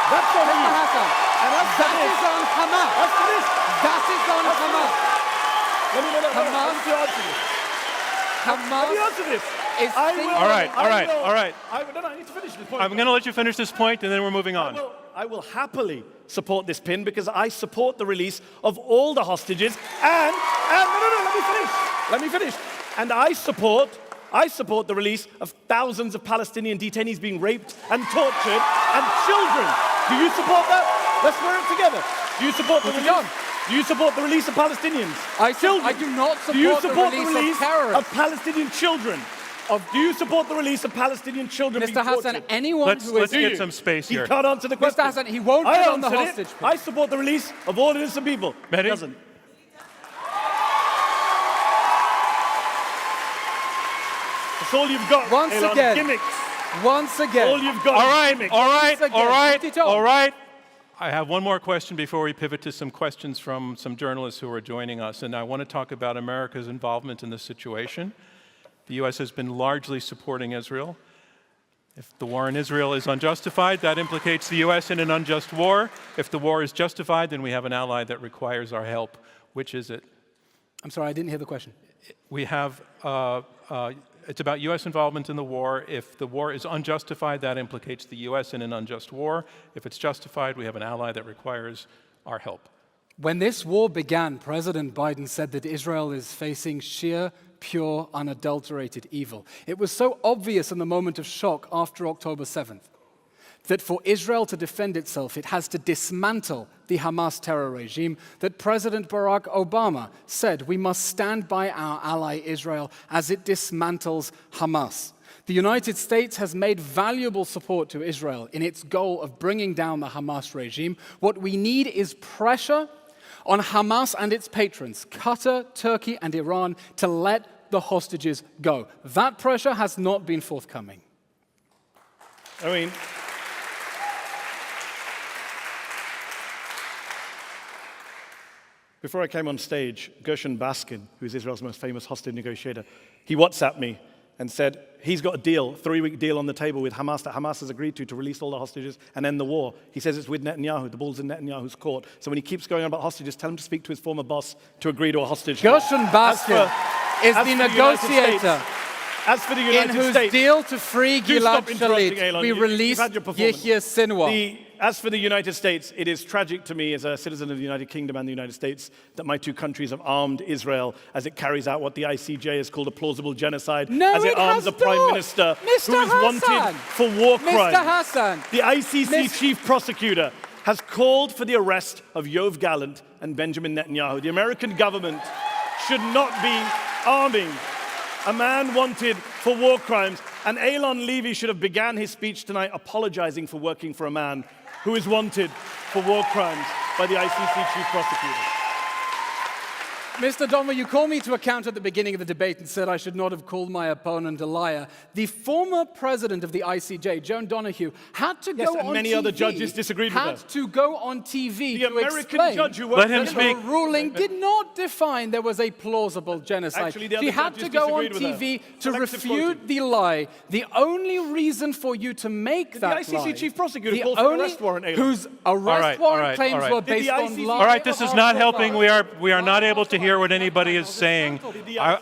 That's on you. Hasan, and that is on Hamas. After this. That is on Hamas. Let me answer this. Hamas Let me answer this. All right. I need to finish this point. I'm going to let you finish this point, and then we're moving on. I will happily support this pin because I support the release of all the hostages and let me finish. And I support the release of thousands of Palestinian detainees being raped and tortured and children. Do you support that? Let's wear it together. Do you support the release? Do you support the release of Palestinians? I do not support, do you support the release of terrorists. Of Palestinian children? Do you support the release of Palestinian children being Mr. tortured? Hasan, anyone let's get some space here. He can't answer the question. Mr. Hasan, he won't put on the hostage pin. I support the release of all innocent people. Mehdi? He doesn't. That's all you've got. Once Eylon. again. Gimmicks. Once again. All you've got. All right. I have one more question before we pivot to some questions from some journalists who are joining us. And I want to talk about America's involvement in this situation. The U.S. has been largely supporting Israel. If the war in Israel is unjustified, that implicates the U.S. in an unjust war. If the war is justified, then we have an ally that requires our help. Which is it? I'm sorry, I didn't hear the question. We have, it's about U.S. involvement in the war. If the war is unjustified, that implicates the U.S. in an unjust war. If it's justified, we have an ally that requires our help. When this war began, President Biden said that Israel is facing sheer, pure, unadulterated evil. It was so obvious in the moment of shock after October 7th that for Israel to defend itself, it has to dismantle the Hamas terror regime, that President Barack Obama said we must stand by our ally Israel as it dismantles Hamas. The United States has made valuable support to Israel in its goal of bringing down the Hamas regime. What we need is pressure on Hamas and its patrons, Qatar, Turkey, and Iran, to let the hostages go. That pressure has not been forthcoming. I mean, before I came on stage, Gershon Baskin, who's Israel's most famous hostage negotiator, he WhatsApped me and said he's got a deal, 3-week deal on the table with Hamas that Hamas has agreed to release all the hostages and end the war. He says it's with Netanyahu. The ball's in Netanyahu's court. So when he keeps going on about hostages, tell him to speak to his former boss to agree to a hostage deal. Gershon Baskin is the negotiator As for the United in whose States, deal to free do Gilad stop interrupting, Shalit, Eylon. we You've released had your performance. Yehia Sinwar. As for the United States, it is tragic to me as a citizen of the United Kingdom and the United States that my two countries have armed Israel as it carries out what the ICJ has called a plausible genocide, No, as it arms has a prime not. minister Mr. who is wanted Hasan. for war crimes. Mr. Hasan. The ICC Miss- chief prosecutor has called for the arrest of Yoav Gallant and Benjamin Netanyahu. The American government should not be arming a man wanted for war crimes. And Eylon Levy should have began his speech tonight apologizing for working for a man who is wanted for war crimes by the ICC chief prosecutor. Mr. Donver, you called me to account at the beginning of the debate and said I should not have called my opponent a liar. The former president of the ICJ, Joan Donoghue, had to go and on many TV. other judges disagreed with her. Had to go on TV The to American explain judge who Let him worked speak. the ruling did not define there was a plausible genocide. Actually, the She other had to judges go on disagreed with her. TV to Selective refute quoting. the lie. The only reason for you to make that ICC lie, chief prosecutor the called for an only arrest warrant, Eylon. whose arrest warrant claims were Did the based on ICC lies. All right, this is not helping. We are not able to hear what anybody is saying.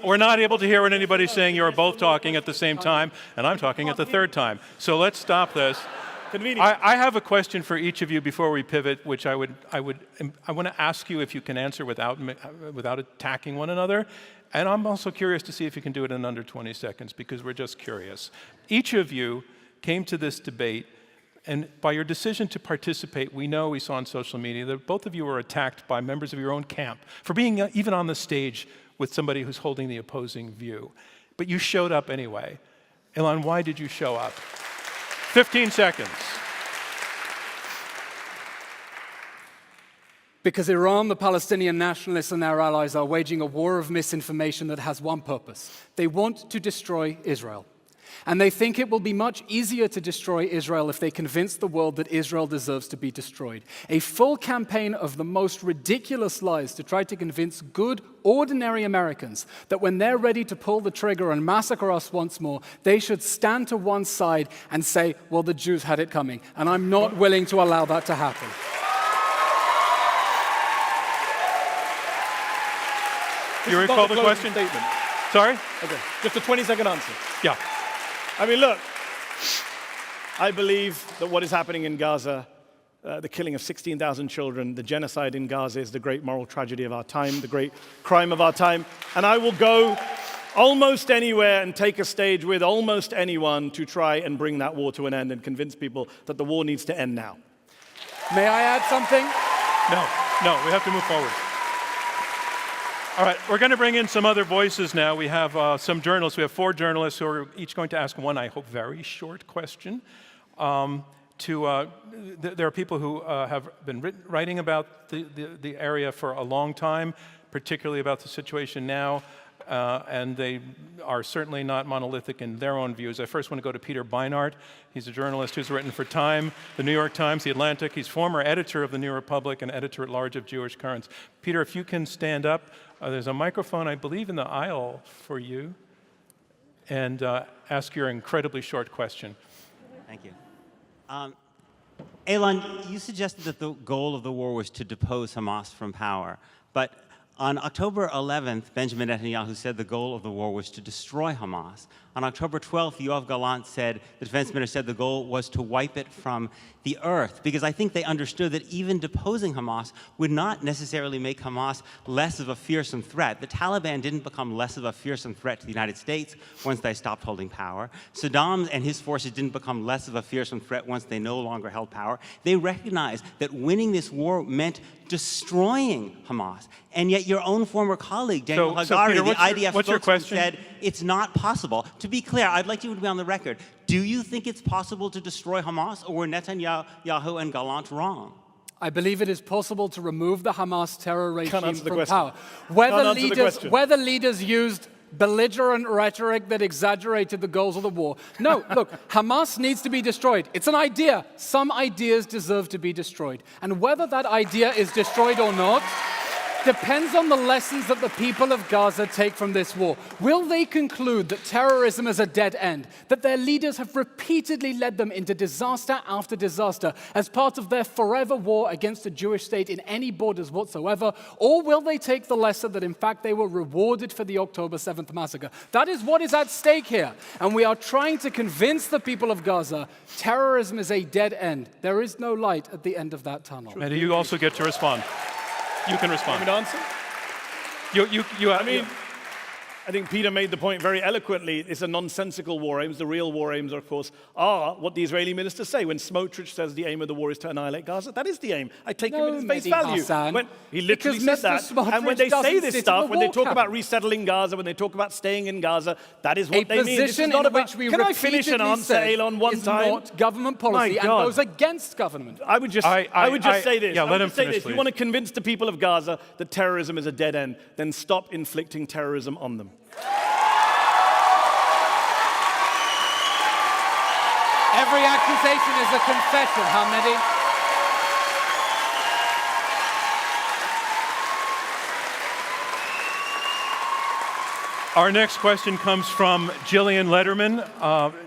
We're not able to hear what anybody's saying. You are both talking at the same time, and I'm talking at the third time. So let's stop this. Convenient. I have a question for each of you before we pivot, which I want to ask you if you can answer without attacking one another. And I'm also curious to see if you can do it in under 20 seconds, because we're just curious. Each of you came to this debate, and by your decision to participate, we saw on social media that both of you were attacked by members of your own camp for being even on the stage with somebody who's holding the opposing view. But you showed up anyway. Eylon, why did you show up? 15 seconds. Because Iran, the Palestinian nationalists, and their allies are waging a war of misinformation that has one purpose. They want to destroy Israel. And they think it will be much easier to destroy Israel if they convince the world that Israel deserves to be destroyed. A full campaign of the most ridiculous lies to try to convince good, ordinary Americans that when they're ready to pull the trigger and massacre us once more, they should stand to one side and say, well, the Jews had it coming. And I'm not willing to allow that to happen. You recall the question? Statement. Sorry? Okay, just a 20-second answer. Yeah. I mean, look, I believe that what is happening in Gaza, the killing of 16,000 children, the genocide in Gaza is the great moral tragedy of our time, the great crime of our time. And I will go almost anywhere and take a stage with almost anyone to try and bring that war to an end and convince people that the war needs to end now. May I add something? No, we have to move forward. All right, we're going to bring in some other voices now. We have some journalists. We have 4 journalists who are each going to ask one, I hope, very short question. There are people who have been writing about the area for a long time, particularly about the situation now, and they are certainly not monolithic in their own views. I first want to go to Peter Beinart. He's a journalist who's written for Time, the New York Times, the Atlantic. He's former editor of the New Republic and editor-at-large of Jewish Currents. Peter, if you can stand up. There's a microphone, I believe, in the aisle for you, and ask your incredibly short question. Thank you. Eylon, you suggested that the goal of the war was to depose Hamas from power, but on October 11th, Benjamin Netanyahu said the goal of the war was to destroy Hamas. On October 12th, Yoav Gallant said, the defense minister said the goal was to wipe it from the earth, because I think they understood that even deposing Hamas would not necessarily make Hamas less of a fearsome threat. The Taliban didn't become less of a fearsome threat to the United States once they stopped holding power. Saddam and his forces didn't become less of a fearsome threat once they no longer held power. They recognized that winning this war meant destroying Hamas. And yet your own former colleague, Daniel Hagari, Peter, the IDF what's your spokesman, question? said it's not possible To be clear, I'd like you to be on the record. Do you think it's possible to destroy Hamas, or were Netanyahu and Gallant wrong? I believe it is possible to remove the Hamas terror regime answer the from question. power. Question. Whether leaders used belligerent rhetoric that exaggerated the goals of the war. No, look, Hamas needs to be destroyed. It's an idea. Some ideas deserve to be destroyed. And whether that idea is destroyed or not depends on the lessons that the people of Gaza take from this war. Will they conclude that terrorism is a dead end, that their leaders have repeatedly led them into disaster after disaster as part of their forever war against a Jewish state in any borders whatsoever, or will they take the lesson that in fact they were rewarded for the October 7th massacre? That is what is at stake here. And we are trying to convince the people of Gaza terrorism is a dead end. There is no light at the end of that tunnel. Mehdi, you also get to respond. You can respond. Want me to answer? I think Peter made the point very eloquently. It's a nonsensical war aims. The real war aims, of course, are what the Israeli ministers say. When Smotrich says the aim of the war is to annihilate Gaza, that is the aim. I take him at his face value. Hasan, He literally said that. And when they say this stuff, when they talk about resettling Gaza, when they talk about staying in Gaza, that is what they mean. This is not about. Can I finish an answer, Eylon, one time? Not government policy and goes against government. I would just say this. Yeah, let him finish, If you want to convince the people of Gaza that terrorism is a dead end, then stop inflicting terrorism on them. Every accusation is a confession, Mehdi. Our next question comes from Gillian Lederman.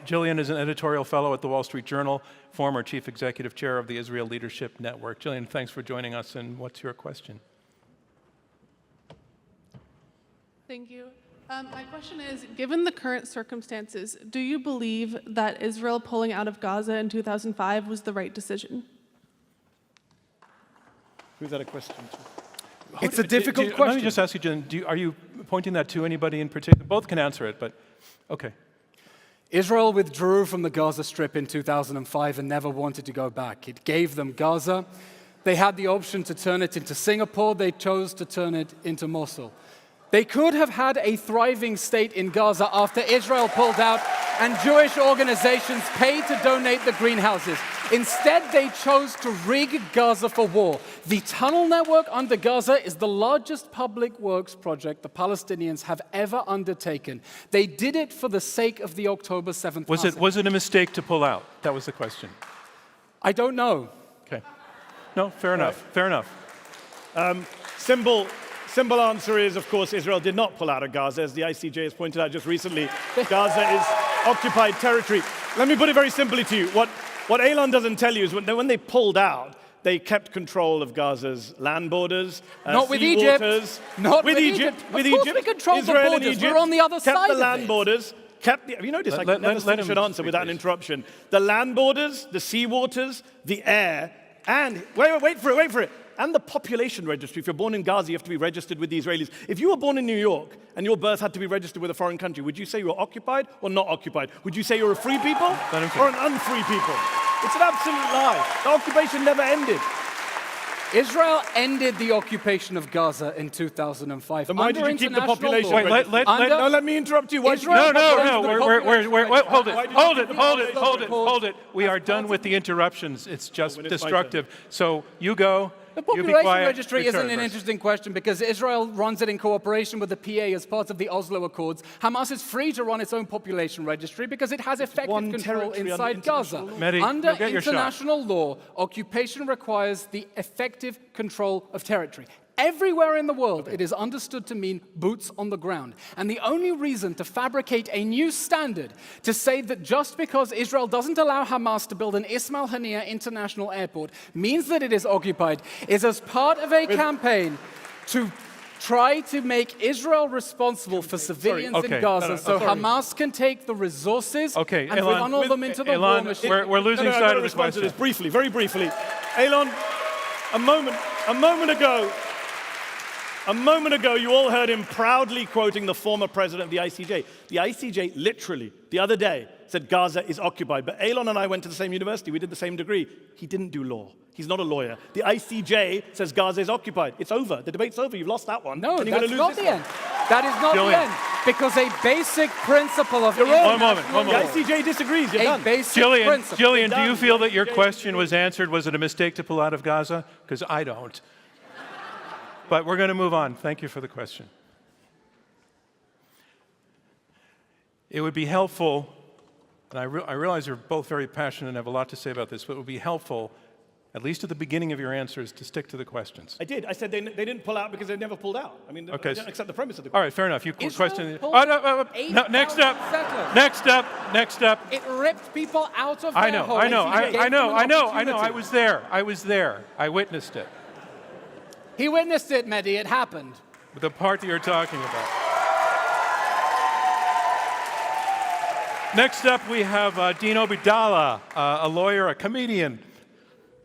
Gillian is an editorial fellow at the Wall Street Journal, former chief executive chair of the Israel Leadership Network. Gillian, thanks for joining us, and what's your question? Thank you. My question is, given the current circumstances, do you believe that Israel pulling out of Gaza in 2005 was the right decision? Who's that a question to? It's a difficult question. Let me just ask you, Jen, are you pointing that to anybody in particular? Both can answer it, but okay. Israel withdrew from the Gaza Strip in 2005 and never wanted to go back. It gave them Gaza. They had the option to turn it into Singapore. They chose to turn it into Mosul. They could have had a thriving state in Gaza after Israel pulled out and Jewish organizations paid to donate the greenhouses. Instead, they chose to rig Gaza for war. The tunnel network under Gaza is the largest public works project the Palestinians have ever undertaken. They did it for the sake of the October 7th massacre. Was it a mistake to pull out? That was the question. I don't know. Okay. No, fair enough. Fair enough. Simple answer is, of course, Israel did not pull out of Gaza. As the ICJ has pointed out just recently, Gaza is occupied territory. Let me put it very simply to you. What Eylon doesn't tell you is when they pulled out, they kept control of Gaza's land borders, not with sea Egypt. waters. Not with Egypt. With of course Egypt. we controlled Israel the borders. and Egypt We're on the other kept side the of land it. borders. Have you noticed I never finish an answer without an interruption? The land borders, the sea waters, the air, and wait for it. And the population registry. If you're born in Gaza, you have to be registered with the Israelis. If you were born in New York and your birth had to be registered with a foreign country, would you say you were occupied or not occupied? Would you say you're a free people or an unfree people? It's an absolute lie. The occupation never ended. Israel ended the occupation of Gaza in 2005. Then why did you keep the population? Wait, let me interrupt you. Hold it. We are done with the interruptions. It's just destructive. So you go. The You be population quiet. registry isn't an Return. interesting question because Israel runs it in cooperation with the PA as part of the Oslo Accords. Hamas is free to run its own population registry because it has effective control inside Gaza. Mehdi, Under you'll get your shot. international law, occupation requires the effective control of territory. Everywhere in the world, it is understood to mean boots on the ground. And the only reason to fabricate a new standard to say that just because Israel doesn't allow Hamas to build an Ismail Haniyeh International Airport means that it is occupied is as part of a campaign to try to make Israel responsible for civilians in Gaza so Hamas can take the resources and funnel them into the war machine. We're losing sight of the question. Briefly, very briefly. Eylon, a moment ago, you all heard him proudly quoting the former president of the ICJ. The ICJ literally, the other day, said Gaza is occupied. But Eylon and I went to the same university. We did the same degree. He didn't do law. He's not a lawyer. The ICJ says Gaza is occupied. It's over. The debate's over. You've lost that one. No, and you're that's gonna lose not this the one. end. That is not Jillian. the end. Because a basic principle of You're wrong. One The moment. ICJ disagrees. You're a done. basic Jillian, principle. Jillian, do you Done. feel that your question was answered? Was it a mistake to pull out of Gaza? Because I don't. But we're going to move on. Thank you for the question. It would be helpful, and I realize you're both very passionate and have a lot to say about this, but it would be helpful, at least at the beginning of your answers, to stick to the questions. I did. I said they didn't pull out because they never pulled out. I mean, Okay. I don't accept the premise of the All question. right, fair enough. You Israel question. pulled No, 8,000 next up. settlers. Next up. It ripped people out of I their know. homes. I know. It gave I know. them I an know. opportunity. I was there. I witnessed it. He witnessed it, Mehdi. It happened. The part that you're talking about. Next up, we have Dean Obeidallah, a lawyer, a comedian,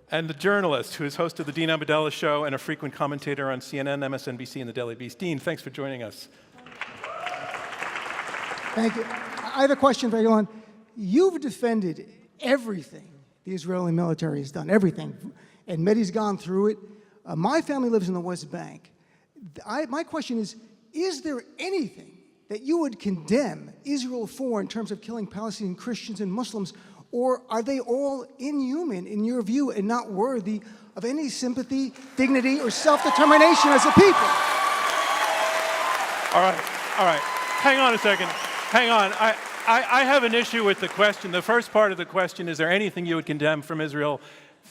and a journalist who is host of the Dean Obeidallah Show and a frequent commentator on CNN, MSNBC, and the Daily Beast. Dean, thanks for joining us. Thank you. I have a question for Eylon. You've defended everything the Israeli military has done, everything. And Mehdi's gone through it. My family lives in the West Bank. My question is there anything that you would condemn Israel for in terms of killing Palestinian Christians and Muslims, or are they all inhuman in your view and not worthy of any sympathy, dignity, or self-determination as a people? All right. Hang on a second. Hang on. I have an issue with the question. The first part of the question, is there anything you would condemn from Israel?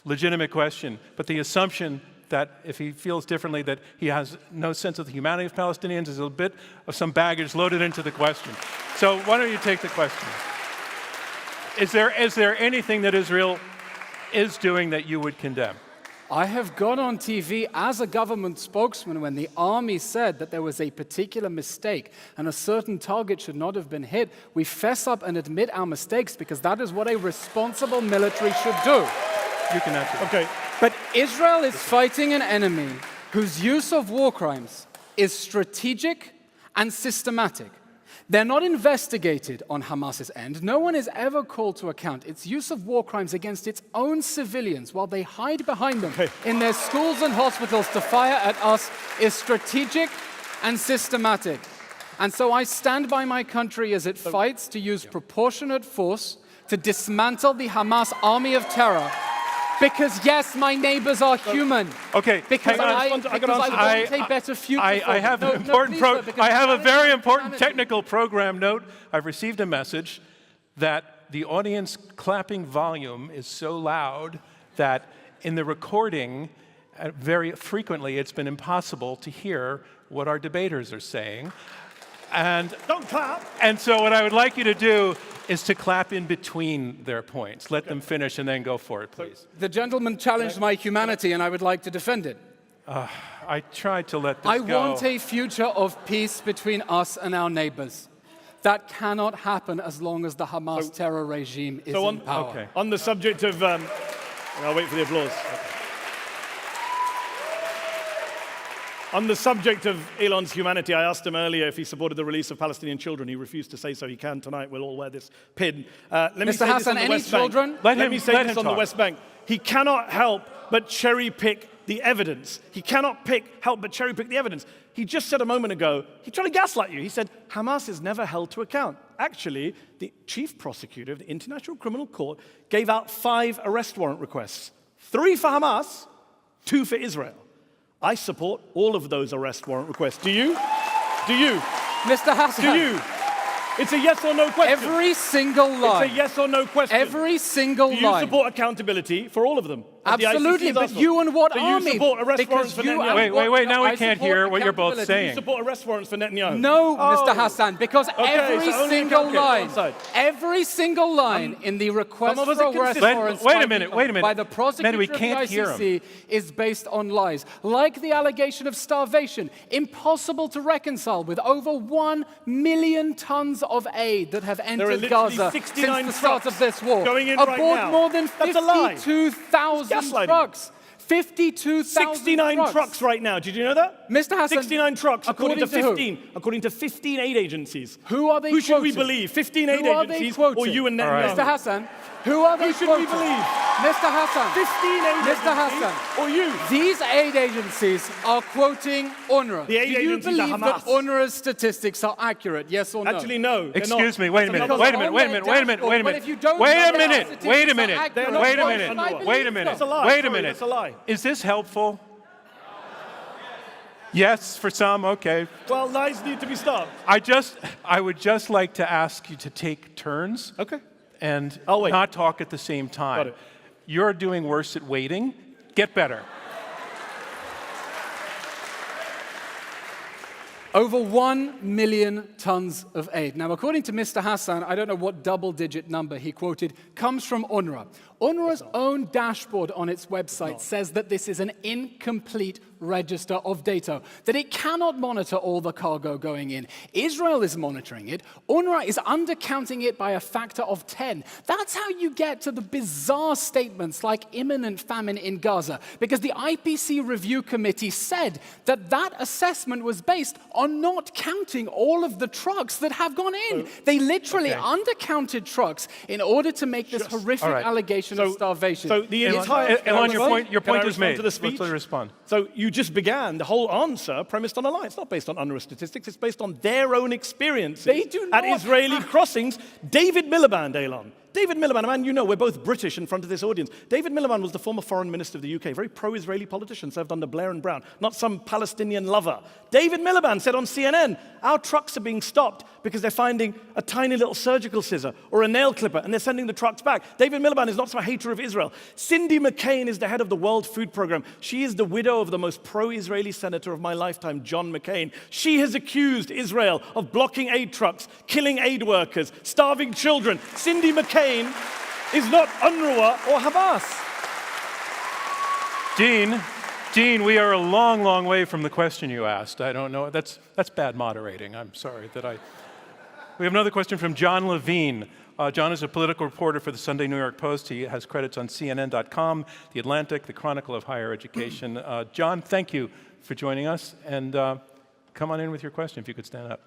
Legitimate question. But the assumption that if he feels differently, that he has no sense of the humanity of Palestinians is a bit of some baggage loaded into the question. So why don't you take the question? Is there anything that Israel is doing that you would condemn? I have gone on TV as a government spokesman when the army said that there was a particular mistake and a certain target should not have been hit. We fess up and admit our mistakes because that is what a responsible military should do. You can answer. Okay. But Israel is fighting an enemy whose use of war crimes is strategic and systematic. They're not investigated on Hamas's end. No one is ever called to account. Its use of war crimes against its own civilians while they hide behind them in their schools and hospitals to fire at us is strategic and systematic. And so I stand by my country as it fights to use proportionate force to dismantle the Hamas army of terror. Because yes, my neighbors are human. Okay, Because hang on. I want a better future. I have an important I have a very important technical program note. I've received a message that the audience clapping volume is so loud that in the recording, very frequently, it's been impossible to hear what our debaters are saying. And Don't clap. And so what I would like you to do is to clap in between their points. Let them finish and then go for it, please. The gentleman challenged my humanity and I would like to defend it. I tried to let this I go. want a future of peace between us and our neighbors. That cannot happen as long as the Hamas terror regime is in power. Okay. On the subject of, I'll wait for the applause. On the subject of Eylon's humanity, I asked him earlier if he supported the release of Palestinian children. He refused to say so. He can tonight. We'll all wear this pin. Let me Mr. say Hassan, this on the any West Bank. children? Let me say this on the West Bank. He cannot help but cherry pick the evidence. He cannot help but cherry pick the evidence. He just said a moment ago, he tried to gaslight you. He said, Hamas is never held to account. Actually, the chief prosecutor of the International Criminal Court gave out 5 arrest warrant requests. 3 for Hamas, 2 for Israel. I support all of those arrest warrant requests. Do you? Do you? Mr. Hassan. Do you? It's a yes or no question. Every single line. It's a yes or no question. Every single Do you line. support accountability for all of them? as the ICC Absolutely, has but asked for? you and what Do army? you support arrest warrants Because for you Netanyahu? and Wait, what- now I we can't support hear what you're both accountability. saying. Do you support arrest warrants for Netanyahu? No, Oh. Mr. Hassan, because Okay, every so only single okay, line, one side. every single line in the request some of us for are arrest consistent. warrants Wait a by minute, the- wait a minute. by the prosecutor Mehdi, we of the can't hear ICC is based on lies, like the allegation of starvation, impossible to reconcile with over 1 million tons of aid that have There are entered literally Gaza 69 since the start trucks of this war. going in right Aboard now. more than That's a lie. 52,000 Gaslighting. trucks. 52,000 69 trucks right now. Did you know that? Mr. Hasan, 69 trucks, according to who? 15 aid agencies. Who are they Who should we quoting? believe? 15 aid Who are they agencies quoting? or you and Netanyahu? Mr. Hasan, who are they Who should we quoting? believe? Mr. Hasan, 15 aid Mr. agencies Hasan, or you? these aid agencies are quoting UNRWA. The aid Do you agencies are believe that Hamas. UNRWA's statistics are accurate, yes or no? Actually, no. they're Excuse not. me, wait a That's minute, another- wait a minute, wait a minute, wait a minute, wait a But if you minute. don't Wait know a that minute, statistics wait a are minute, accurate, not wait a quoting minute, UNRWA. wait a minute, That's a lie. wait a Sorry, minute. that's a lie. Is this helpful? Yes, for some, okay. Well, lies need to be stopped. I would just like to ask you to take turns Okay. and I'll wait. not talk at the same time. Got it. You're doing worse at waiting. Get better. Over 1 million tons of aid. Now, according to Mr. Hasan, I don't know what double-digit number he quoted, comes from UNRWA. UNRWA's own dashboard on its website says that this is an incomplete register of data, that it cannot monitor all the cargo going in. Israel is monitoring it. UNRWA is undercounting it by a factor of 10. That's how you get to the bizarre statements like imminent famine in Gaza, because the IPC Review Committee said that that assessment was based on not counting all of the trucks that have gone in. They literally undercounted trucks in order to make this horrific All right. allegation of starvation. So the Elon, entire... Elon, your Can I point is respond made. to the speech? Let's respond. So you just began the whole answer premised on a lie. It's not based on UNRWA statistics. It's based on their own experiences They do at not Israeli crossings. David Miliband, Eylon. David Miliband, a man you know, we're both British in front of this audience. David Miliband was the former foreign minister of the UK, very pro-Israeli politician, served under Blair and Brown, not some Palestinian lover. David Miliband said on CNN, our trucks are being stopped because they're finding a tiny little surgical scissor or a nail clipper and they're sending the trucks back. David Miliband is not some hater of Israel. Cindy McCain is the head of the World Food Program. She is the widow of the most pro-Israeli senator of my lifetime, John McCain. She has accused Israel of blocking aid trucks, killing aid workers, starving children. Cindy McCain is not UNRWA or Hamas. Dean, we are a long, long way from the question you asked. I don't know. That's bad moderating. I'm sorry that I... We have another question from John Levine. John is a political reporter for the Sunday New York Post. He has credits on CNN.com, The Atlantic, The Chronicle of Higher Education. John, thank you for joining us. And come on in with your question, if you could stand up.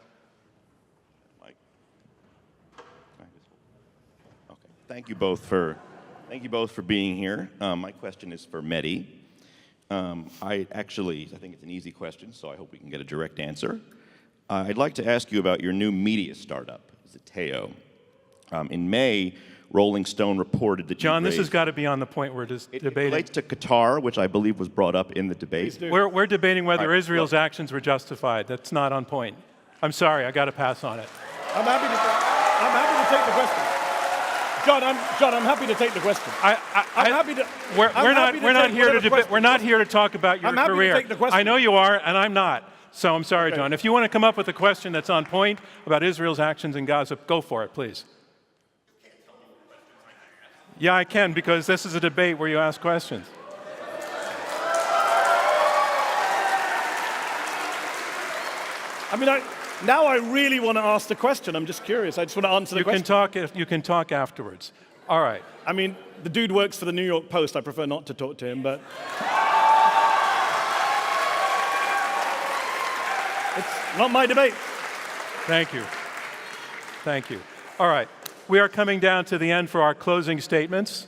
Okay. Thank you both for being here. My question is for Mehdi. I think it's an easy question, so I hope we can get a direct answer. I'd like to ask you about your new media startup, Zeteo. In May, Rolling Stone reported that John, you this has got to be on the point we're it debating. relates to Qatar, which I believe was brought up in the debate. We're debating whether All right, Israel's actions were justified. That's not on point. I'm sorry, I got to pass on it. I'm happy to take the question. John, I'm happy to take the question. I'm happy to. We're not here to debate. We're not here to talk about your I'm happy to career. take the question. I know you are, and I'm not. So I'm sorry, John. If you want to come up with a question that's on point about Israel's actions in Gaza, go for it, please. Yeah, I can, because this is a debate where you ask questions. I mean, now I really want to ask the question. I'm just curious. I just want to answer the question. You can talk afterwards. All right. I mean, the dude works for the New York Post. I prefer not to talk to him, but it's not my debate. Thank you. Thank you. All right. We are coming down to the end for our closing statements,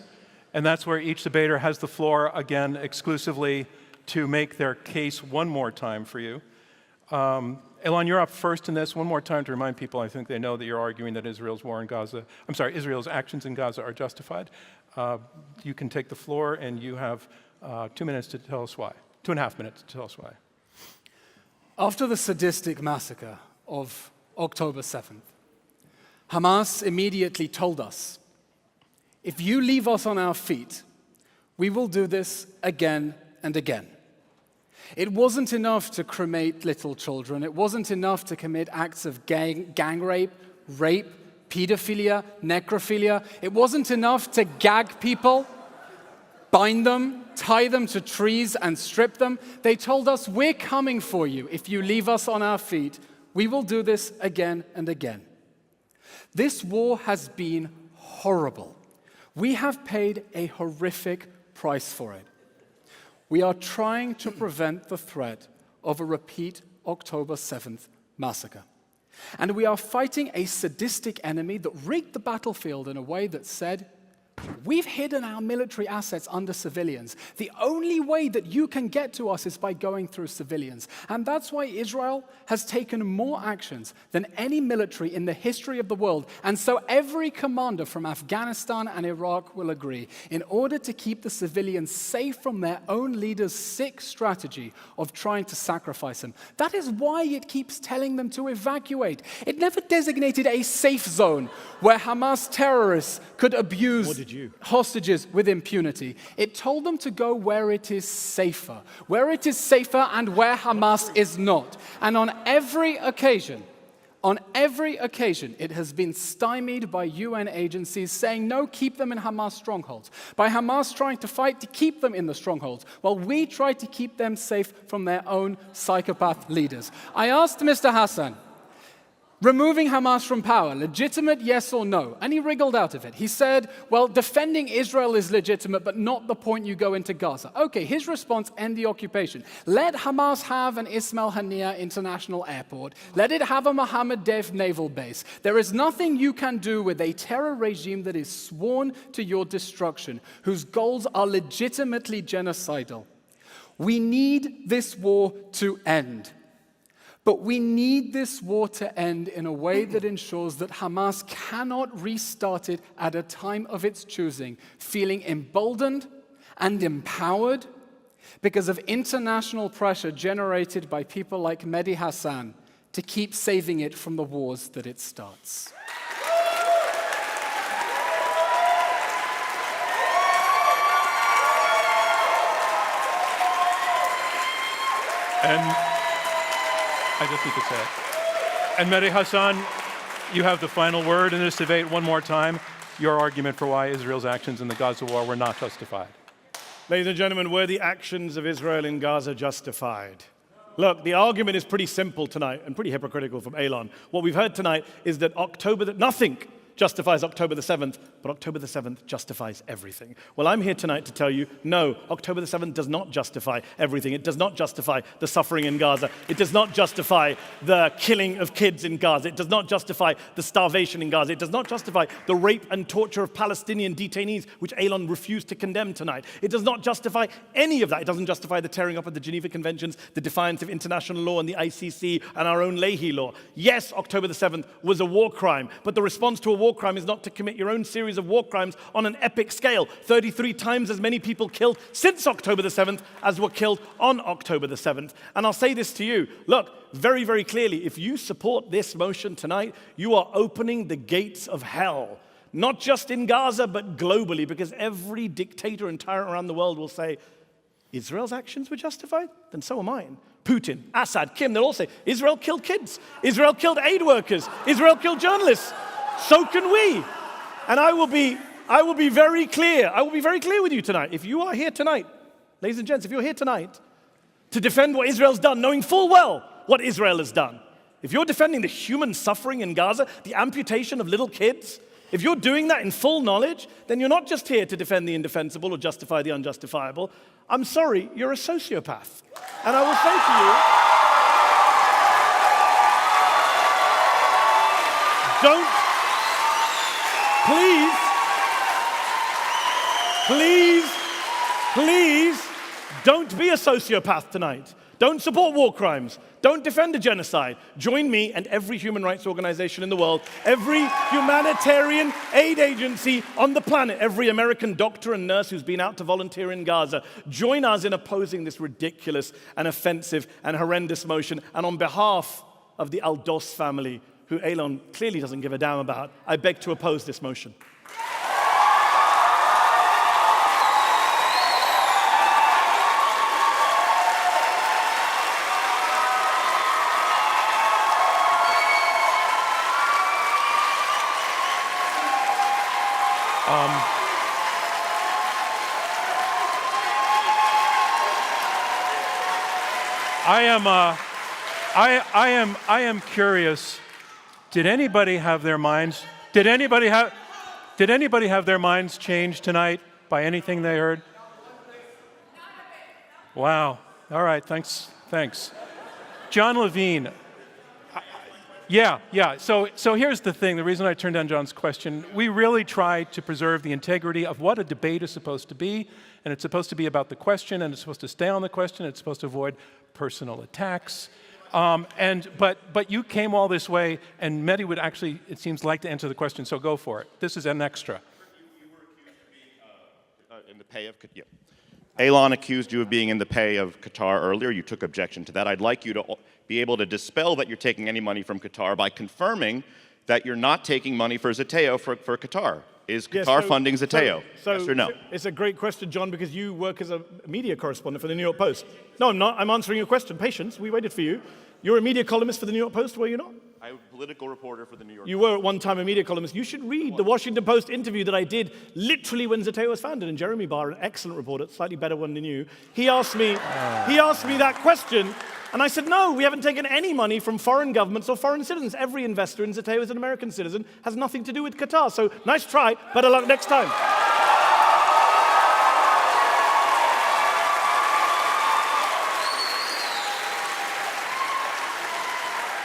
and that's where each debater has the floor again exclusively to make their case one more time for you. Eylon, you're up first in this. One more time to remind people, I think they know that you're arguing that Israel's Israel's actions in Gaza are justified. You can take the floor, and you have 2 minutes to tell us why. 2.5 minutes to tell us why. After the sadistic massacre of October 7th, Hamas immediately told us, if you leave us on our feet, we will do this again and again. It wasn't enough to cremate little children. It wasn't enough to commit acts of gang rape, pedophilia, necrophilia. It wasn't enough to gag people, bind them, tie them to trees, and strip them. They told us, we're coming for you. If you leave us on our feet, we will do this again and again. This war has been horrible. We have paid a horrific price for it. We are trying to prevent the threat of a repeat October 7th massacre. And we are fighting a sadistic enemy that rigged the battlefield in a way that said, we've hidden our military assets under civilians. The only way that you can get to us is by going through civilians. And that's why Israel has taken more actions than any military in the history of the world. And so every commander from Afghanistan and Iraq will agree, in order to keep the civilians safe from their own leader's sick strategy of trying to sacrifice them. That is why it keeps telling them to evacuate. It never designated a safe zone where Hamas terrorists could abuse hostages with impunity. It told them to go where it is safer and where Hamas is not. And on every occasion, it has been stymied by UN agencies saying, no, keep them in Hamas strongholds. By Hamas trying to fight to keep them in the strongholds, while we try to keep them safe from their own psychopath leaders. I asked Mr. Hasan, removing Hamas from power, legitimate, yes or no? And he wriggled out of it. He said, well, defending Israel is legitimate, but not the point you go into Gaza. Okay, his response, end the occupation. Let Hamas have an Ismail Haniyeh international airport. Let it have a Mohammed Dev naval base. There is nothing you can do with a terror regime that is sworn to your destruction, whose goals are legitimately genocidal. We need this war to end. But we need this war to end in a way that ensures that Hamas cannot restart it at a time of its choosing, feeling emboldened and empowered because of international pressure generated by people like Mehdi Hasan to keep saving it from the wars that it starts. And I just need to say it. And Mehdi Hasan, you have the final word in this debate one more time. Your argument for why Israel's actions in the Gaza war were not justified. Ladies and gentlemen, were the actions of Israel in Gaza justified? Look, the argument is pretty simple tonight and pretty hypocritical from Eylon. What we've heard tonight is that nothing justifies October the 7th, but October the 7th justifies everything. Well, I'm here tonight to tell you, no, October the 7th does not justify everything. It does not justify the suffering in Gaza. It does not justify the killing of kids in Gaza. It does not justify the starvation in Gaza. It does not justify the rape and torture of Palestinian detainees, which Eylon refused to condemn tonight. It does not justify any of that. It doesn't justify the tearing up of the Geneva Conventions, the defiance of international law and the ICC and our own Leahy law. Yes, October the 7th was a war crime, but the response to a war crime is not to commit your own series of war crimes on an epic scale. 33 times as many people killed since October the 7th as were killed on October the 7th. And I'll say this to you. Look, very, very clearly, if you support this motion tonight, you are opening the gates of hell. Not just in Gaza, but globally, because every dictator and tyrant around the world will say, Israel's actions were justified? Then so are mine. Putin, Assad, Kim, they'll all say, Israel killed kids. Israel killed aid workers. Israel killed journalists. So can we. And I will be very clear. I will be very clear with you tonight. If you are here tonight, ladies and gents, if you're here tonight to defend what Israel's done, knowing full well what Israel has done, if you're defending the human suffering in Gaza, the amputation of little kids, if you're doing that in full knowledge, then you're not just here to defend the indefensible or justify the unjustifiable. I'm sorry, you're a sociopath. And I will say to you, please, don't be a sociopath tonight. Don't support war crimes. Don't defend a genocide. Join me and every human rights organization in the world, every humanitarian aid agency on the planet, every American doctor and nurse who's been out to volunteer in Gaza. Join us in opposing this ridiculous and offensive and horrendous motion. And on behalf of the Al-Dos family, who Eylon clearly doesn't give a damn about, I beg to oppose this motion. I am curious. Did anybody have their minds changed tonight by anything they heard? Wow. All right, thanks. John Levine. Yeah. So here's the thing. The reason I turned down John's question, we really try to preserve the integrity of what a debate is supposed to be, and it's supposed to be about the question, and it's supposed to stay on the question. It's supposed to avoid personal attacks. But you came all this way, and Mehdi would actually, it seems, like to answer the question, so go for it. This is an extra. You were accused of being in the pay of Qatar. Yeah. Eylon accused you of being in the pay of Qatar earlier. You took objection to that. I'd like you to be able to dispel that you're taking any money from Qatar by confirming that you're not taking money for Zateo for Qatar. Is Qatar funding Zateo? Yes or no? It's a great question, John, because you work as a media correspondent for the New York Post. No, I'm not. I'm answering your question. Patience. We waited for you. You're a media columnist for the New York Post, were you not? I'm a political reporter for the New York Post. You were at one time a media columnist. You should read the Washington Post interview that I did literally when Zateo was founded. And Jeremy Barr, an excellent reporter, slightly better one than you, he asked me that question. And I said, no, we haven't taken any money from foreign governments or foreign citizens. Every investor in Zateo is an American citizen, has nothing to do with Qatar. So nice try, better luck next time.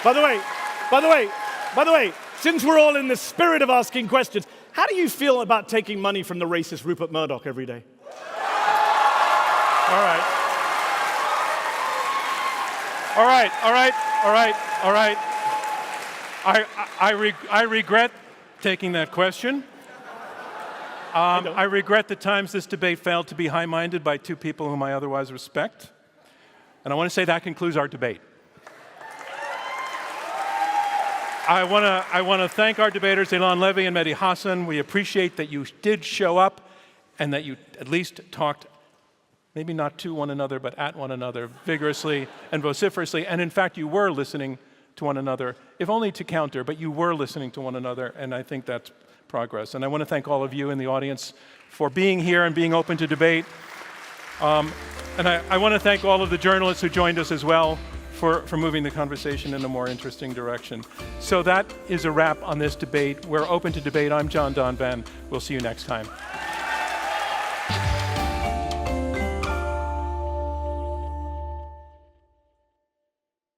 By the way, since we're all in the spirit of asking questions, how do you feel about taking money from the racist Rupert Murdoch every day? All right. I regret taking that question. I regret the times this debate failed to be high-minded by two people whom I otherwise respect. And I want to say that concludes our debate. I want to thank our debaters, Eylon Levy and Mehdi Hasan. We appreciate that you did show up and that you at least talked, maybe not to one another, but at one another vigorously and vociferously. And in fact, you were listening to one another, if only to counter, but you were listening to one another, and I think that's progress. And I want to thank all of you in the audience for being here and being open to debate. And I want to thank all of the journalists who joined us as well for moving the conversation in a more interesting direction. So that is a wrap on this debate. We're open to debate. I'm John Donvan. We'll see you next time.